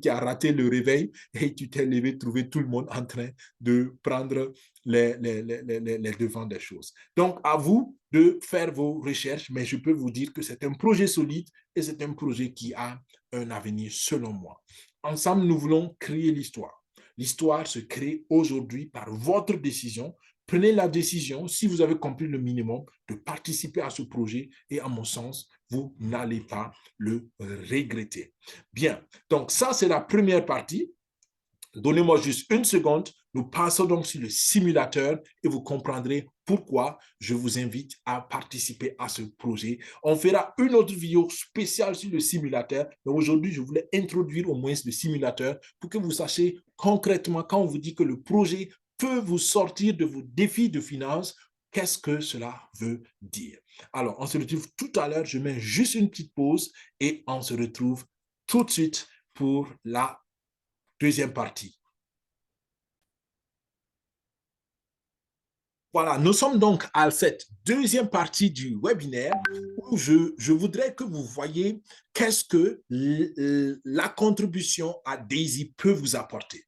qui as raté le réveil et tu t'es levé, trouvé tout le monde en train de prendre les devants des choses. Donc, à vous de faire vos recherches, mais je peux vous dire que c'est un projet solide et c'est un projet qui a un avenir selon moi. Ensemble, nous voulons créer l'histoire. L'histoire se crée aujourd'hui par votre décision. Prenez la décision, si vous avez compris le minimum, de participer à ce projet et à mon sens, vous n'allez pas le regretter. Bien, donc ça, c'est la première partie. Donnez-moi juste une seconde. Nous passons donc sur le simulateur et vous comprendrez pourquoi je vous invite à participer à ce projet. On fera une autre vidéo spéciale sur le simulateur, mais aujourd'hui, je voulais introduire au moins le simulateur pour que vous sachiez concrètement quand on vous dit que le projet peut vous sortir de vos défis de finances, qu'est-ce que cela veut dire. Alors, on se retrouve tout à l'heure. Je mets juste une petite pause et on se retrouve tout de suite pour la deuxième partie. Voilà, nous sommes donc à cette deuxième partie du webinaire où je voudrais que vous voyez qu'est-ce que la contribution à DAISY peut vous apporter.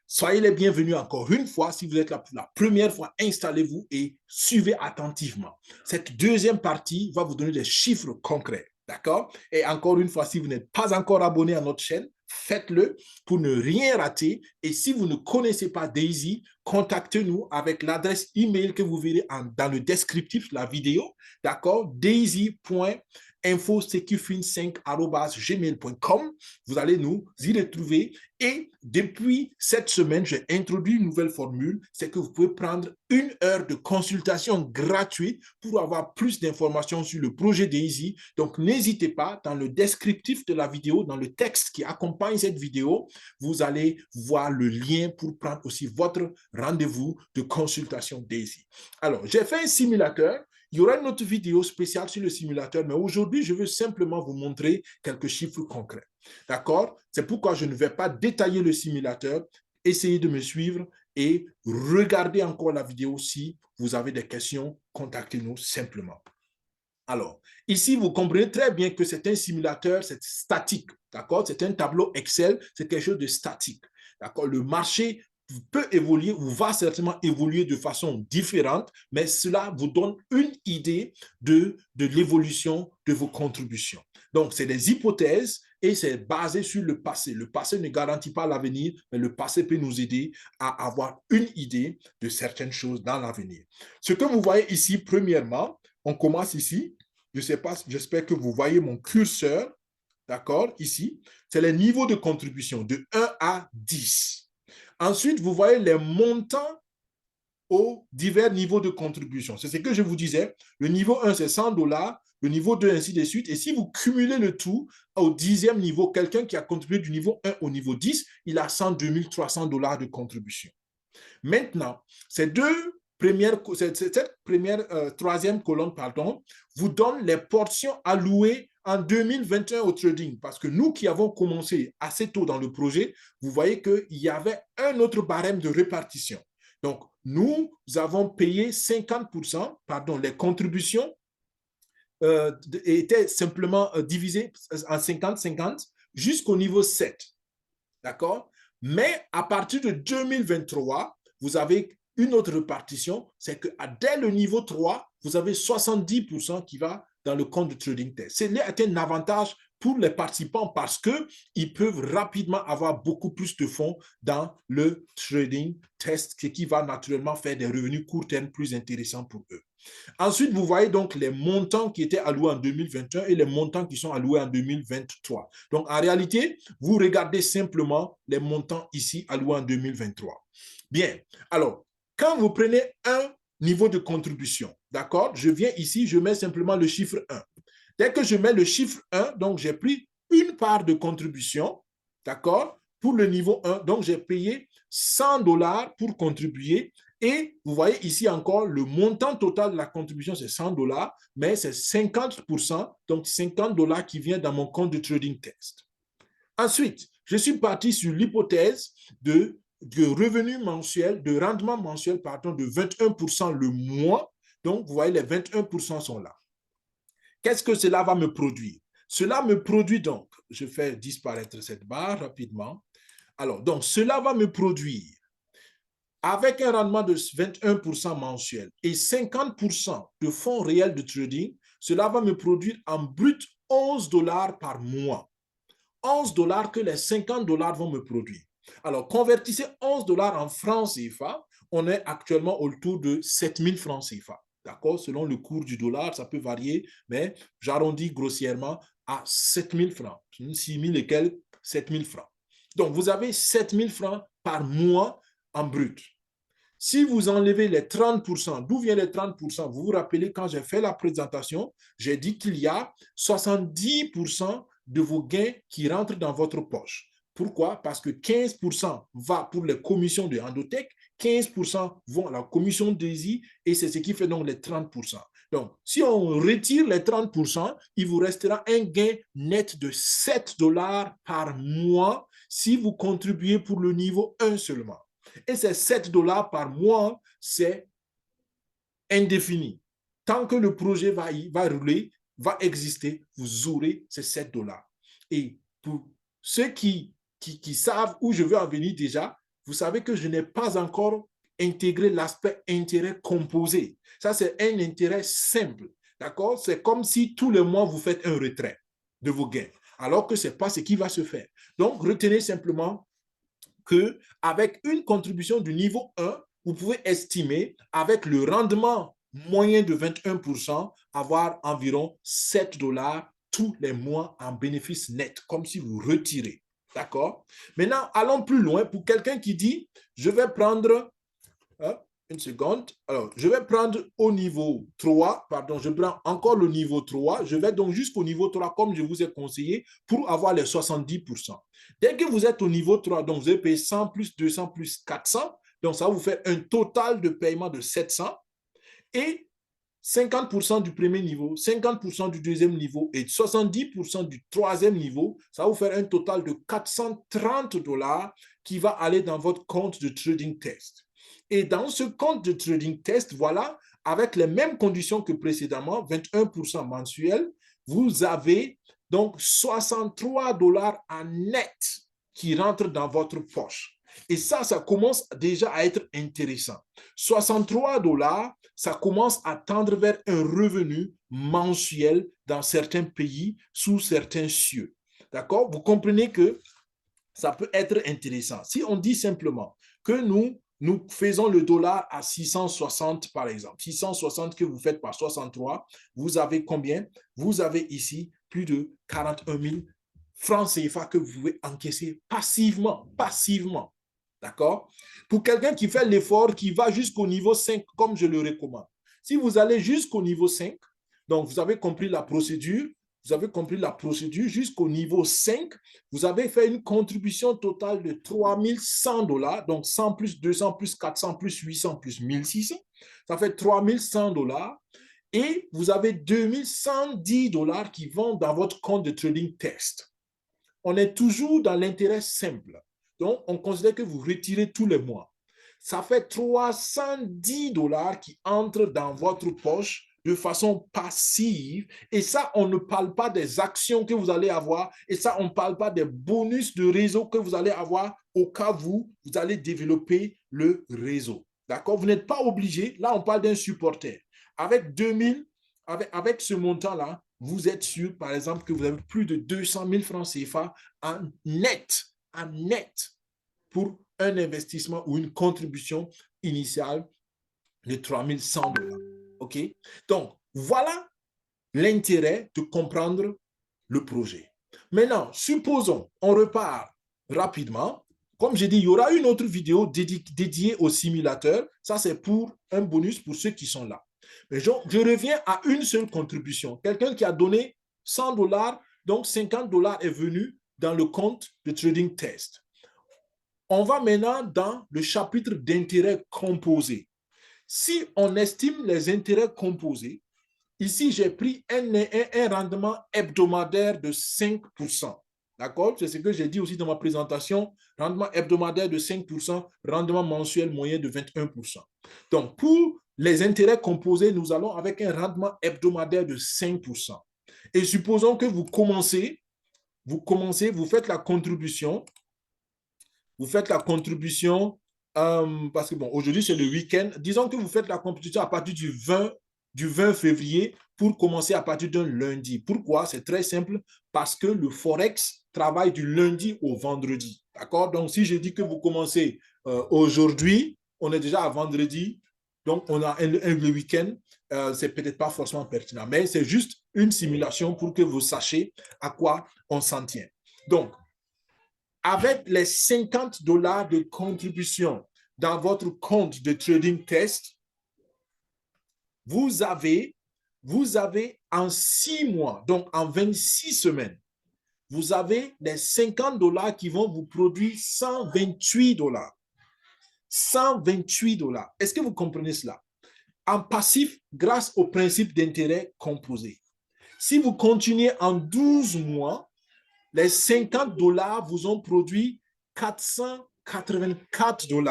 Soyez les bienvenus encore une fois. Si vous êtes là pour la première fois, installez-vous et suivez attentivement. Cette deuxième partie va vous donner des chiffres concrets. D'accord? Et encore une fois, si vous n'êtes pas encore abonné à notre chaîne, faites-le pour ne rien rater. Et si vous ne connaissez pas DAISY, contactez-nous avec l'adresse email que vous verrez dans le descriptif de la vidéo. D'accord? daisy.infosecufin5@gmail.com. Vous allez nous y retrouver. Et depuis cette semaine, j'ai introduit une nouvelle formule. C'est que vous pouvez prendre 1 heure de consultation gratuite pour avoir plus d'informations sur le projet DAISY. Donc, n'hésitez pas, dans le descriptif de la vidéo, dans le texte qui accompagne cette vidéo, vous allez voir le lien pour prendre aussi votre rendez-vous de consultation DAISY. Alors, j'ai fait un simulateur. Il y aura une autre vidéo spéciale sur le simulateur, mais aujourd'hui, je veux simplement vous montrer quelques chiffres concrets. D'accord? C'est pourquoi je ne vais pas détailler le simulateur. Essayez de me suivre et regardez encore la vidéo si vous avez des questions. Contactez-nous simplement. Alors, ici, vous comprenez très bien que c'est un simulateur, c'est statique. D'accord? C'est un tableau Excel, c'est quelque chose de statique. D'accord? Le marché peut évoluer ou va certainement évoluer de façon différente, mais cela vous donne une idée de l'évolution de vos contributions. Donc, c'est des hypothèses et c'est basé sur le passé. Le passé ne garantit pas l'avenir, mais le passé peut nous aider à avoir une idée de certaines choses dans l'avenir. Ce que vous voyez ici, premièrement, on commence ici. Je ne sais pas, j'espère que vous voyez mon curseur. D'accord? Ici, c'est les niveaux de contribution de 1 à 10. Ensuite, vous voyez les montants aux divers niveaux de contribution. C'est ce que je vous disais. Le niveau 1, c'est 100 $. le niveau 2, ainsi de suite. Et si vous cumulez le tout au 10e niveau, quelqu'un qui a contribué du niveau 1 au niveau 10, il a 102 300 $ de contribution. Maintenant, cette troisième colonne, pardon, vous donne les portions allouées en 2021 au trading. Parce que nous qui avons commencé assez tôt dans le projet, vous voyez qu'il y avait un autre barème de répartition. Donc, nous avons payé 50%, pardon, les contributions étaient simplement divisées en 50-50 jusqu'au niveau 7. D'accord? Mais à partir de 2023, vous avez une autre répartition, c'est que dès le niveau 3, vous avez 70% qui va dans le compte de trading test. C'est un avantage pour les participants parce qu'ils peuvent rapidement avoir beaucoup plus de fonds dans le trading test, ce qui va naturellement faire des revenus court terme plus intéressants pour eux. Ensuite, vous voyez donc les montants qui étaient alloués en 2021 et les montants qui sont alloués en 2023. Donc, en réalité, vous regardez simplement les montants ici alloués en 2023. Bien. Alors, quand vous prenez un niveau de contribution, d'accord, je viens ici, je mets simplement le chiffre 1. Dès que je mets le chiffre 1, donc j'ai pris une part de contribution, d'accord, pour le niveau 1. Donc, j'ai payé 100 $ pour contribuer. Et vous voyez ici encore, le montant total de la contribution, c'est 100 $, mais c'est 50%, donc 50 $ qui vient dans mon compte de trading test. Ensuite, je suis parti sur l'hypothèse de revenu mensuel, de rendement mensuel, pardon, de 21% le mois. Donc, vous voyez, les 21% sont là. Qu'est-ce que cela va me produire? Cela me produit donc, je fais disparaître cette barre rapidement. Alors, donc, cela va me produire avec un rendement de 21% mensuel et 50% de fonds réels de trading, cela va me produire en brut 11 $ par mois. 11 $ que les 50 $ vont me produire. Alors, convertissez 11 $ en francs CFA, on est actuellement autour de 7 000 francs CFA. D'accord? Selon le cours du dollar, ça peut varier, mais j'arrondis grossièrement à 7 000 francs. 6 000 et quelques, 7 000 francs. Donc, vous avez 7 000 francs par mois en brut. Si vous enlevez les 30%, d'où viennent les 30%? Vous vous rappelez, quand j'ai fait la présentation, j'ai dit qu'il y a 70% de vos gains qui rentrent dans votre poche. Pourquoi? Parce que 15% va pour les commissions de Endotech, 15% vont à la commission d'ESI et c'est ce qui fait donc les 30%. Donc, si on retire les 30%, il vous restera un gain net de 7 $ par mois si vous contribuez pour le niveau 1 seulement. Et ces 7 $ par mois, c'est indéfini. Tant que le projet va rouler, va exister, vous aurez ces 7 $. Et pour ceux qui savent où je veux en venir déjà, vous savez que je n'ai pas encore intégré l'aspect intérêt composé. Ça, c'est un intérêt simple. D'accord? C'est comme si tous les mois, vous faites un retrait de vos gains, alors que ce n'est pas ce qui va se faire. Donc, retenez simplement qu'avec une contribution du niveau 1, vous pouvez estimer, avec le rendement moyen de 21%, avoir environ 7 $ tous les mois en bénéfice net, comme si vous retirez. D'accord? Maintenant, allons plus loin. Pour quelqu'un qui dit, je vais prendre, une seconde, alors, je vais prendre au niveau 3, pardon, je prends encore le niveau 3, je vais donc jusqu'au niveau 3, comme je vous ai conseillé, pour avoir les 70%. Dès que vous êtes au niveau 3, donc vous avez payé 100 plus 200 plus 400, donc ça va vous faire un total de paiement de 700 et 50% du premier niveau, 50% du deuxième niveau et 70% du troisième niveau, ça va vous faire un total de 430 $ qui va aller dans votre compte de trading test. Et dans ce compte de trading test, voilà, avec les mêmes conditions que précédemment, 21% mensuel, vous avez donc 63 $ en net qui rentrent dans votre poche. Et ça commence déjà à être intéressant. 63 $, ça commence à tendre vers un revenu mensuel dans certains pays, sous certains cieux. D'accord? Vous comprenez que ça peut être intéressant. Si on dit simplement que nous faisons le dollar à 660 par exemple, 660 que vous faites par 63, vous avez combien? Vous avez ici plus de 41 000 francs CFA que vous pouvez encaisser passivement. D'accord? Pour quelqu'un qui fait l'effort, qui va jusqu'au niveau 5, comme je le recommande. Si vous allez jusqu'au niveau 5, Donc, vous avez compris la procédure. Vous avez compris la procédure jusqu'au niveau 5. Vous avez fait une contribution totale de 3100 $. Donc, 100 plus 200 plus 400 plus 800 plus 1600. Ça fait 3100 $. Et vous avez 2110 $ qui vont dans votre compte de trading test. On est toujours dans l'intérêt simple. Donc, on considère que vous retirez tous les mois. Ça fait 310 $ qui entrent dans votre poche de façon passive. Et ça, on ne parle pas des actions que vous allez avoir. Et ça, on ne parle pas des bonus de réseau que vous allez avoir au cas où vous allez développer le réseau. D'accord? Vous n'êtes pas obligé. Là, on parle d'un supporter. Avec 2000, avec ce montant-là, vous êtes sûr, par exemple, que vous avez plus de 200 000 francs CFA en net pour un investissement ou une contribution initiale de 3100 $. OK? Donc, voilà l'intérêt de comprendre le projet. Maintenant, supposons, on repart rapidement. Comme j'ai dit, il y aura une autre vidéo dédiée au simulateur. Ça, c'est pour un bonus pour ceux qui sont là. Mais je reviens à une seule contribution. Quelqu'un qui a donné 100 $, donc 50 $ est venu dans le compte de Trading Test. On va maintenant dans le chapitre d'intérêts composés. Si on estime les intérêts composés, ici, j'ai pris un rendement hebdomadaire de 5%. D'accord? C'est ce que j'ai dit aussi dans ma présentation. Rendement hebdomadaire de 5%, rendement mensuel moyen de 21%. Donc, pour les intérêts composés, nous allons avec un rendement hebdomadaire de 5%. Et supposons que vous faites la contribution. Vous faites la contribution, parce que bon, aujourd'hui c'est le week-end. Disons que vous faites la contribution à partir du 20 février pour commencer à partir d'un lundi. Pourquoi? C'est très simple, parce que le Forex travaille du lundi au vendredi. D'accord? Donc, si je dis que vous commencez aujourd'hui, on est déjà à vendredi, donc on a le week-end, c'est peut-être pas forcément pertinent, mais c'est juste une simulation pour que vous sachiez à quoi on s'en tient. Donc, avec les 50 $ de contribution dans votre compte de trading test, vous avez en 6 mois, donc en 26 semaines, vous avez les 50 $ qui vont vous produire 128 $. 128 $. Est-ce que vous comprenez cela? En passif, grâce au principe d'intérêt composé. Si vous continuez en 12 mois, les 50 $ vous ont produit 484 $.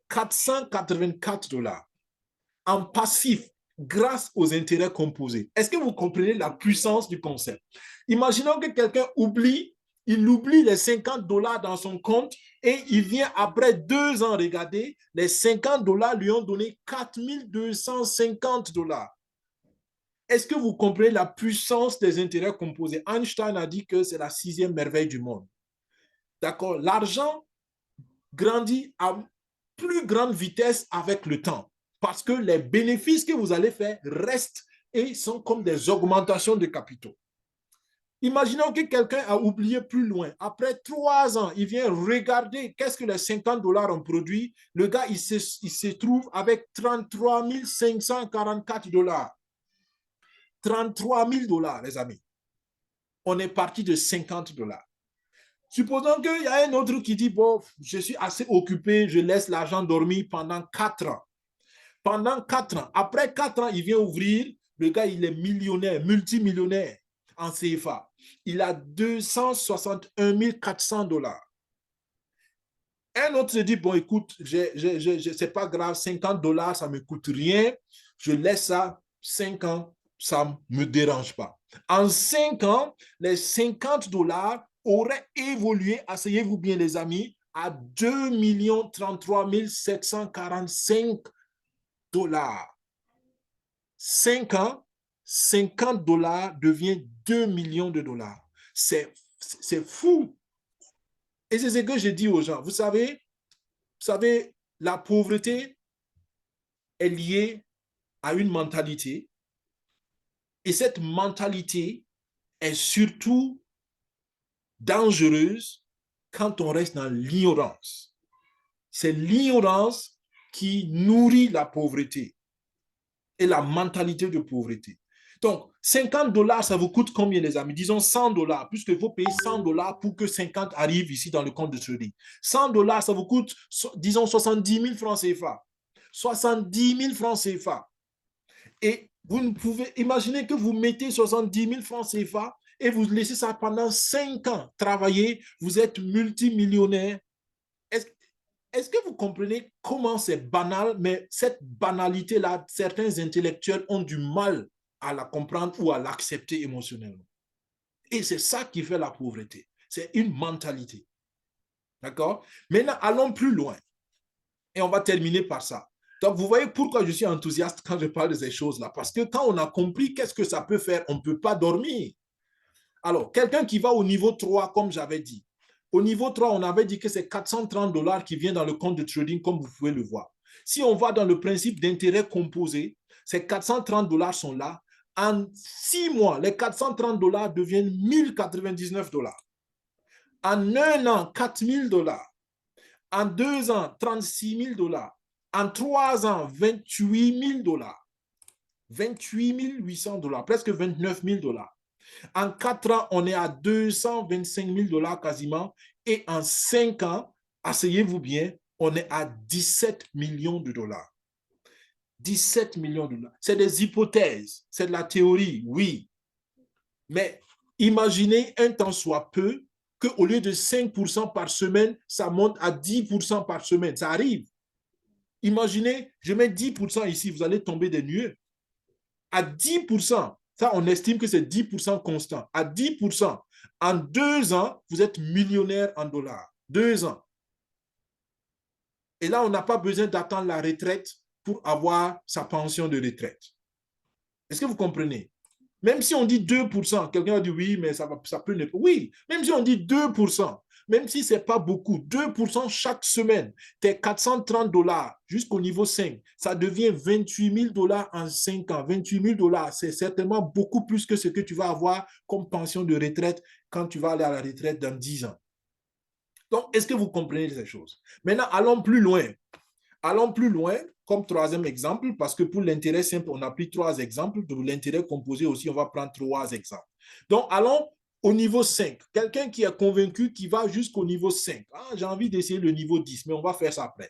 484 $. En passif, grâce aux intérêts composés. Est-ce que vous comprenez la puissance du concept? Imaginons que quelqu'un oublie les 50 $ dans son compte et il vient après 2 ans regarder, les 50 $ lui ont donné 4250 $. Est-ce que vous comprenez la puissance des intérêts composés? Einstein a dit que c'est la 6e merveille du monde. D'accord? L'argent grandit à plus grande vitesse avec le temps parce que les bénéfices que vous allez faire restent et sont comme des augmentations de capitaux. Imaginons que quelqu'un a oublié plus loin. Après 3 ans, il vient regarder qu'est-ce que les 50 $ ont produit. Le gars, il se trouve avec 33 544 $. 33 000 $, les amis. On est parti de 50 $. Supposons qu'il y a un autre qui dit, bon, je suis assez occupé, je laisse l'argent dormir pendant 4 ans. Pendant 4 ans. Après 4 ans, il vient ouvrir. Le gars, il est millionnaire, multimillionnaire en CFA. Il a 261 400 $. Un autre se dit, bon, écoute, c'est pas grave, 50 $, ça me coûte rien. Je laisse ça 5 ans, ça ne me dérange pas. En 5 ans, les 50 $ auraient évolué, asseyez-vous bien les amis, à 2 33 745 $. 5 ans, 50 $ devient 2 millions de $. C'est fou. Et c'est ce que je dis aux gens. Vous savez, la pauvreté est liée à une mentalité. Et cette mentalité est surtout dangereuse quand on reste dans l'ignorance. C'est l'ignorance qui nourrit la pauvreté et la mentalité de pauvreté. Donc, 50 dollars, ça vous coûte combien, les amis? Disons 100 dollars, puisqu'il faut payer 100 dollars pour que 50 arrivent ici dans le compte de trading. 100 dollars, ça vous coûte, disons, 70 000 francs CFA. 70 000 francs CFA. Et vous ne pouvez imaginer que vous mettez 70 000 francs CFA et vous laissez ça pendant 5 ans travailler, vous êtes multimillionnaire. Est-ce est-ce que vous comprenez comment c'est banal, mais cette banalité-là, certains intellectuels ont du mal à la comprendre ou à l'accepter émotionnellement. Et c'est ça qui fait la pauvreté. C'est une mentalité. D'accord? Maintenant, allons plus loin. Et on va terminer par ça. Donc, vous voyez pourquoi je suis enthousiaste quand je parle de ces choses-là. Parce que quand on a compris qu'est-ce que ça peut faire, on ne peut pas dormir. Alors, quelqu'un qui va au niveau 3, comme j'avais dit. Au niveau 3, on avait dit que c'est 430 dollars qui vient dans le compte de trading, comme vous pouvez le voir. Si on va dans le principe d'intérêt composé, ces 430 dollars sont là. En 6 mois, les 430 dollars deviennent 1099 dollars. En un an, 4000 dollars. En 2 ans, 36 000 dollars. En 3 ans, 28 000 dollars. 28 800 dollars, presque 29 000 dollars. En 4 ans, on est à 225 000 dollars quasiment. Et en 5 ans, asseyez-vous bien, on est à 17 millions de dollars. 17 millions de dollars. C'est des hypothèses, c'est de la théorie, oui. Mais imaginez un temps soit peu qu'au lieu de 5% par semaine, ça monte à 10% par semaine. Ça arrive. Imaginez, je mets 10% ici, vous allez tomber des nuées. À 10%, ça, on estime que c'est 10% constant. À 10%, en 2 ans, vous êtes millionnaire en dollars. 2 ans. Et là, on n'a pas besoin d'attendre la retraite pour avoir sa pension de retraite. Est-ce que vous comprenez? Même si on dit 2%, quelqu'un va dire oui, mais ça peut ne pas. Oui, même si on dit 2%, même si ce n'est pas beaucoup, 2% chaque semaine, tes 430 dollars jusqu'au niveau 5, ça devient 28 000 dollars en 5 ans. 28 000 dollars, c'est certainement beaucoup plus que ce que tu vas avoir comme pension de retraite quand tu vas aller à la retraite dans 10 ans. Donc, est-ce que vous comprenez ces choses? Maintenant, allons plus loin. Allons plus loin, comme troisième exemple, parce que pour l'intérêt simple, on a pris 3 exemples. De l'intérêt composé aussi, on va prendre 3 exemples. Donc, allons au niveau 5. Quelqu'un qui est convaincu qui va jusqu'au niveau 5. Ah, j'ai envie d'essayer le niveau 10, mais on va faire ça après.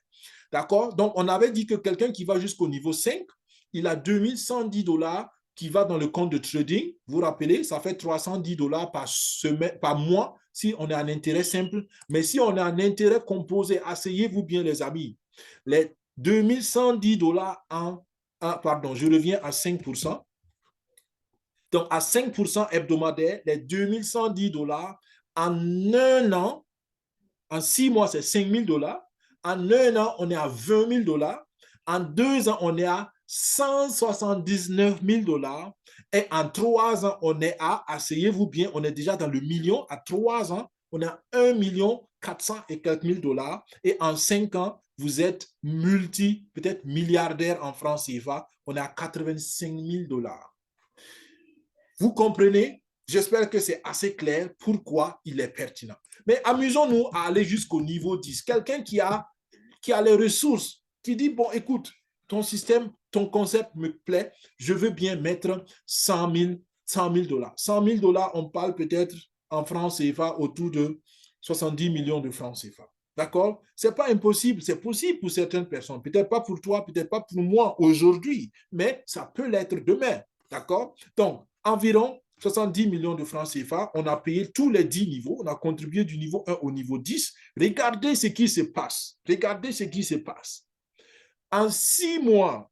D'accord? Donc, on avait dit que quelqu'un qui va jusqu'au niveau 5, il a 2110 dollars qui va dans le compte de trading. Vous vous rappelez, ça fait 310 dollars par semaine, par mois, si on est en intérêt simple. Mais si on est en intérêt composé, asseyez-vous bien, les amis. Les 2110 dollars pardon, je reviens à 5%. Donc, à 5% hebdomadaire, les 2110 dollars en un an, en 6 mois, c'est 5 000 dollars. En un an, on est à 20 000 dollars. En 2 ans, on est à 179 000 dollars. Et en 3 ans, on est à, asseyez-vous bien, on est déjà dans le million. À 3 ans, on est à 1 million 400 et quelques mille dollars. Et en 5 ans, vous êtes peut-être milliardaire en francs CFA. On est à 85 000 dollars. Vous comprenez? J'espère que c'est assez clair pourquoi il est pertinent. Mais amusons-nous à aller jusqu'au niveau 10. Quelqu'un qui a les ressources, qui dit, bon, écoute, ton système, ton concept me plaît, je veux bien mettre 100 000 dollars. 100 000 dollars, on parle peut-être en francs CFA autour de 70 millions de francs CFA. D'accord? C'est pas impossible, c'est possible pour certaines personnes. Peut-être pas pour toi, peut-être pas pour moi aujourd'hui, mais ça peut l'être demain. D'accord? Donc, environ 70 millions de francs CFA, on a payé tous les 10 niveaux, on a contribué du niveau 1 au niveau 10. Regardez ce qui se passe. Regardez ce qui se passe. En 6 mois,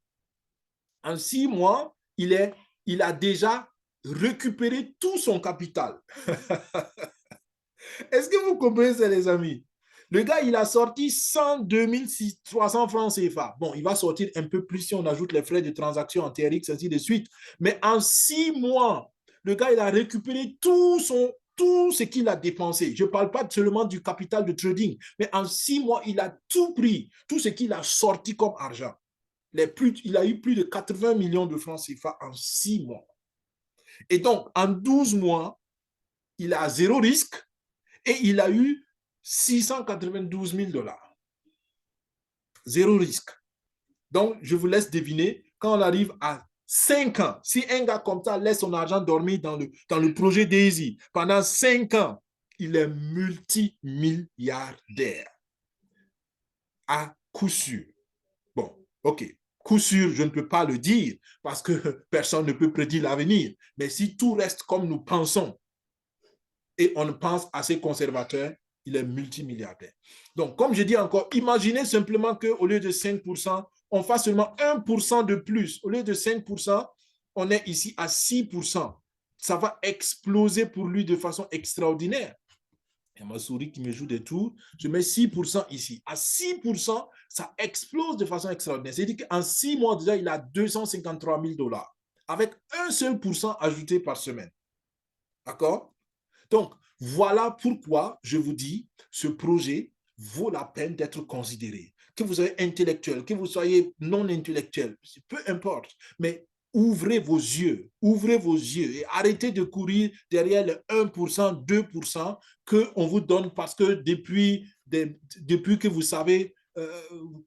il a déjà récupéré tout son capital. Est-ce que vous comprenez ça, les amis? Le gars, il a sorti 102 300 francs CFA. Bon, il va sortir un peu plus si on ajoute les frais de transaction en TRX, ainsi de suite. Mais en 6 mois, le gars, il a récupéré tout ce qu'il a dépensé. Je ne parle pas seulement du capital de trading, mais en 6 mois, il a tout pris, tout ce qu'il a sorti comme argent. Il a eu plus de 80 millions de francs CFA en 6 mois. Et donc, en 12 mois, il a zéro risque et il a eu 692 000 dollars. Zéro risque. Donc, je vous laisse deviner, quand on arrive à 5 ans. Si un gars comme ça laisse son argent dormir dans le projet Daisy, pendant 5 ans, il est multimilliardaire. À coup sûr. Bon, OK. Coup sûr, je ne peux pas le dire parce que personne ne peut prédire l'avenir. Mais si tout reste comme nous pensons et on pense assez conservateur, il est multimilliardaire. Donc, comme je dis encore, imaginez simplement qu'au lieu de 5%, on fasse seulement 1% de plus. Au lieu de 5%, on est ici à 6%. Ça va exploser pour lui de façon extraordinaire. Il y a ma souris qui me joue des tours. Je mets 6% ici. À 6%, ça explose de façon extraordinaire. C'est-à-dire qu'en 6 mois, déjà, il a 253 000 $ avec un seul pourcent ajouté par semaine. D'accord? Donc, voilà pourquoi je vous dis, ce projet vaut la peine d'être considéré. Que vous soyez intellectuel, que vous soyez non intellectuel, peu importe. Mais ouvrez vos yeux et arrêtez de courir derrière le 1%, 2% qu'on vous donne parce que depuis que vous savez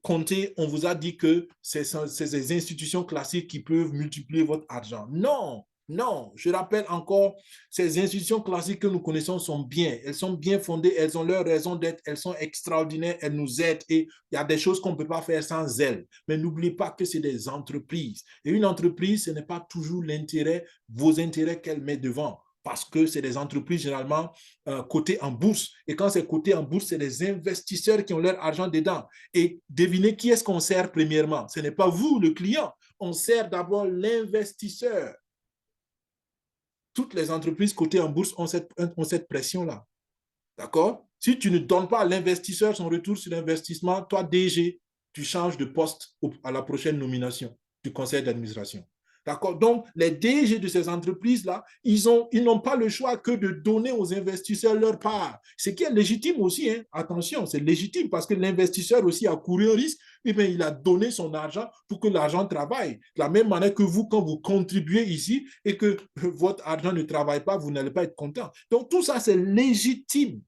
compter, on vous a dit que c'est ces institutions classiques qui peuvent multiplier votre argent. Non, non, je rappelle encore, ces institutions classiques que nous connaissons sont bien, elles sont bien fondées, elles ont leur raison d'être, elles sont extraordinaires, elles nous aident et il y a des choses qu'on ne peut pas faire sans elles. Mais n'oubliez pas que c'est des entreprises. Et une entreprise, ce n'est pas toujours l'intérêt, vos intérêts qu'elle met devant. Parce que c'est des entreprises généralement cotées en bourse. Et quand c'est coté en bourse, c'est des investisseurs qui ont leur argent dedans. Et devinez qui est-ce qu'on sert premièrement? Ce n'est pas vous, le client. On sert d'abord l'investisseur. Toutes les entreprises cotées en bourse ont cette pression-là. D'accord? Si tu ne donnes pas à l'investisseur son retour sur l'investissement, toi, DG, tu changes de poste à la prochaine nomination du conseil d'administration. D'accord? Donc, les DG de ces entreprises-là, ils n'ont pas le choix que de donner aux investisseurs leur part. Ce qui est légitime aussi, hein? Attention, c'est légitime parce que l'investisseur aussi a couru un risque. Eh bien, il a donné son argent pour que l'argent travaille. De la même manière que vous, quand vous contribuez ici et que votre argent ne travaille pas, vous n'allez pas être content. Donc, tout ça, c'est légitime.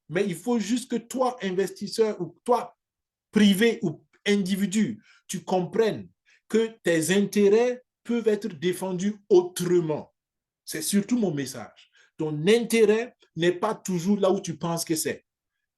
Mais il faut juste que toi, investisseur ou toi, privé ou individu, tu comprennes que tes intérêts peuvent être défendus autrement. C'est surtout mon message. Ton intérêt n'est pas toujours là où tu penses que c'est.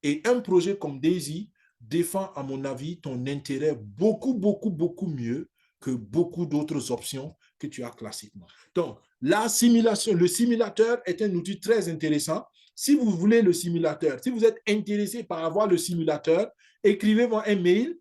Et un projet comme Daisy défend, à mon avis, ton intérêt beaucoup, beaucoup, beaucoup mieux que beaucoup d'autres options que tu as classiquement. Donc, la simulation, le simulateur est un outil très intéressant. Si vous voulez le simulateur, si vous êtes intéressé par avoir le simulateur, écrivez-moi un mail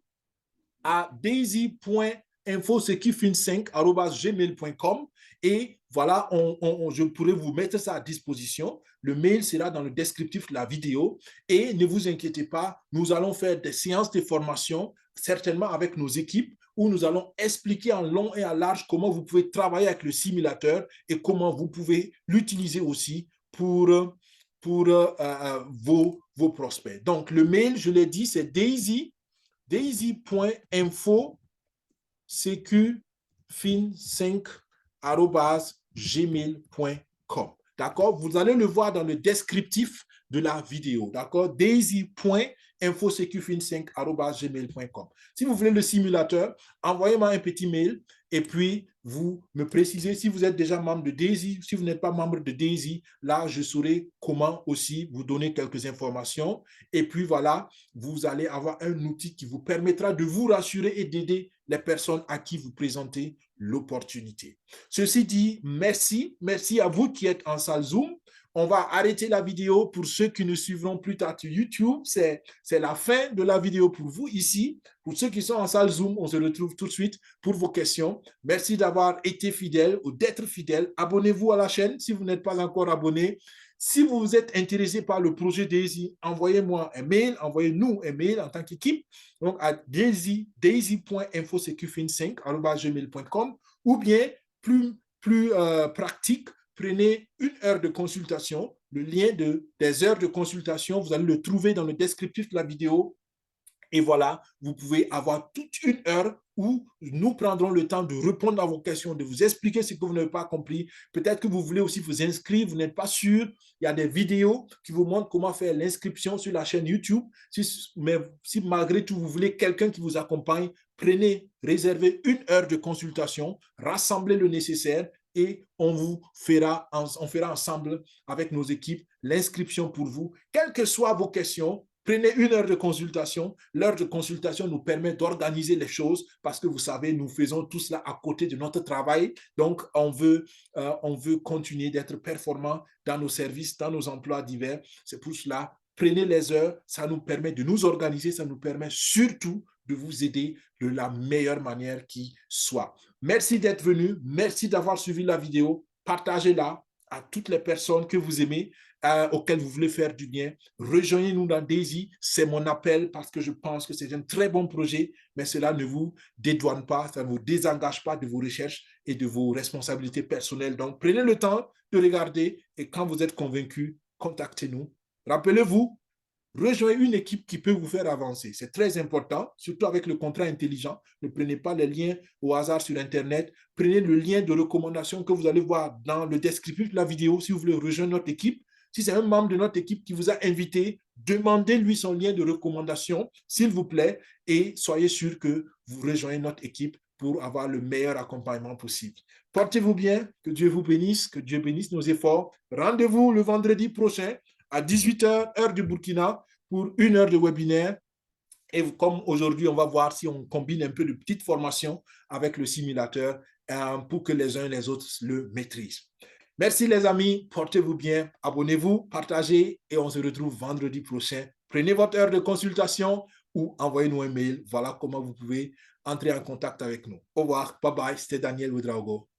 à daisy.infosecufin5@gmail.com et voilà, je pourrais vous mettre ça à disposition. Le mail sera dans le descriptif de la vidéo et ne vous inquiétez pas, nous allons faire des séances de formation, certainement avec nos équipes, où nous allons expliquer en long et en large comment vous pouvez travailler avec le simulateur et comment vous pouvez l'utiliser aussi pour vos prospects. Donc, le mail, je l'ai dit, c'est daisy.info secufin5@gmail.com. D'accord? Vous allez le voir dans le descriptif de la vidéo. D'accord? daisy.infosecufin5@gmail.com. Si vous voulez le simulateur, envoyez-moi un petit mail et puis vous me précisez si vous êtes déjà membre de Daisy. Si vous n'êtes pas membre de Daisy, là, je saurai comment aussi vous donner quelques informations. Et puis voilà, vous allez avoir un outil qui vous permettra de vous rassurer et d'aider les personnes à qui vous présentez l'opportunité. Ceci dit, merci. Merci à vous qui êtes en salle Zoom. On va arrêter la vidéo pour ceux qui nous suivront plus tard sur YouTube. C'est la fin de la vidéo pour vous ici. Pour ceux qui sont en salle Zoom, on se retrouve tout de suite pour vos questions. Merci d'avoir été fidèle ou d'être fidèle. Abonnez-vous à la chaîne si vous n'êtes pas encore abonné. Si vous êtes intéressé par le projet Daisy, envoyez-moi un mail, envoyez-nous un mail en tant qu'équipe, donc à daisy.infosecufin5@gmail.com ou bien plus pratique, prenez 1 heure de consultation. Le lien des heures de consultation, vous allez le trouver dans le descriptif de la vidéo. Et voilà, vous pouvez avoir toute une heure où nous prendrons le temps de répondre à vos questions, de vous expliquer ce que vous n'avez pas compris. Peut-être que vous voulez aussi vous inscrire, vous n'êtes pas sûr. Il y a des vidéos qui vous montrent comment faire l'inscription sur la chaîne YouTube. Mais si malgré tout, vous voulez quelqu'un qui vous accompagne, prenez, réservez une heure de consultation, rassemblez le nécessaire et on fera ensemble avec nos équipes l'inscription pour vous, quelles que soient vos questions. Prenez une heure de consultation. L'heure de consultation nous permet d'organiser les choses parce que vous savez, nous faisons tout cela à côté de notre travail. Donc, on veut continuer d'être performant dans nos services, dans nos emplois divers. C'est pour cela, prenez les heures. Ça nous permet de nous organiser. Ça nous permet surtout de vous aider de la meilleure manière qui soit. Merci d'être venu. Merci d'avoir suivi la vidéo. Partagez-la à toutes les personnes que vous aimez, auxquelles vous voulez faire du bien. Rejoignez-nous dans Daisy. C'est mon appel parce que je pense que c'est un très bon projet, mais cela ne vous dédouane pas, ça ne vous désengage pas de vos recherches et de vos responsabilités personnelles. Donc, prenez le temps de regarder et quand vous êtes convaincu, contactez-nous. Rappelez-vous, rejoignez une équipe qui peut vous faire avancer. C'est très important, surtout avec le contrat intelligent. Ne prenez pas les liens au hasard sur Internet. Prenez le lien de recommandation que vous allez voir dans le descriptif de la vidéo si vous voulez rejoindre notre équipe. Si c'est un membre de notre équipe qui vous a invité, demandez-lui son lien de recommandation, s'il vous plaît, et soyez sûr que vous rejoignez notre équipe pour avoir le meilleur accompagnement possible. Portez-vous bien, que Dieu vous bénisse, que Dieu bénisse nos efforts. Rendez-vous le vendredi prochain à 18h, heure du Burkina, pour une heure de webinaire. Et comme aujourd'hui, on va voir si on combine un peu de petites formations avec le simulateur pour que les uns et les autres le maîtrisent. Merci les amis, portez-vous bien, abonnez-vous, partagez et on se retrouve vendredi prochain. Prenez votre heure de consultation ou envoyez-nous un mail. Voilà comment vous pouvez entrer en contact avec nous. Au revoir, bye bye, c'était Daniel Ouedraogo.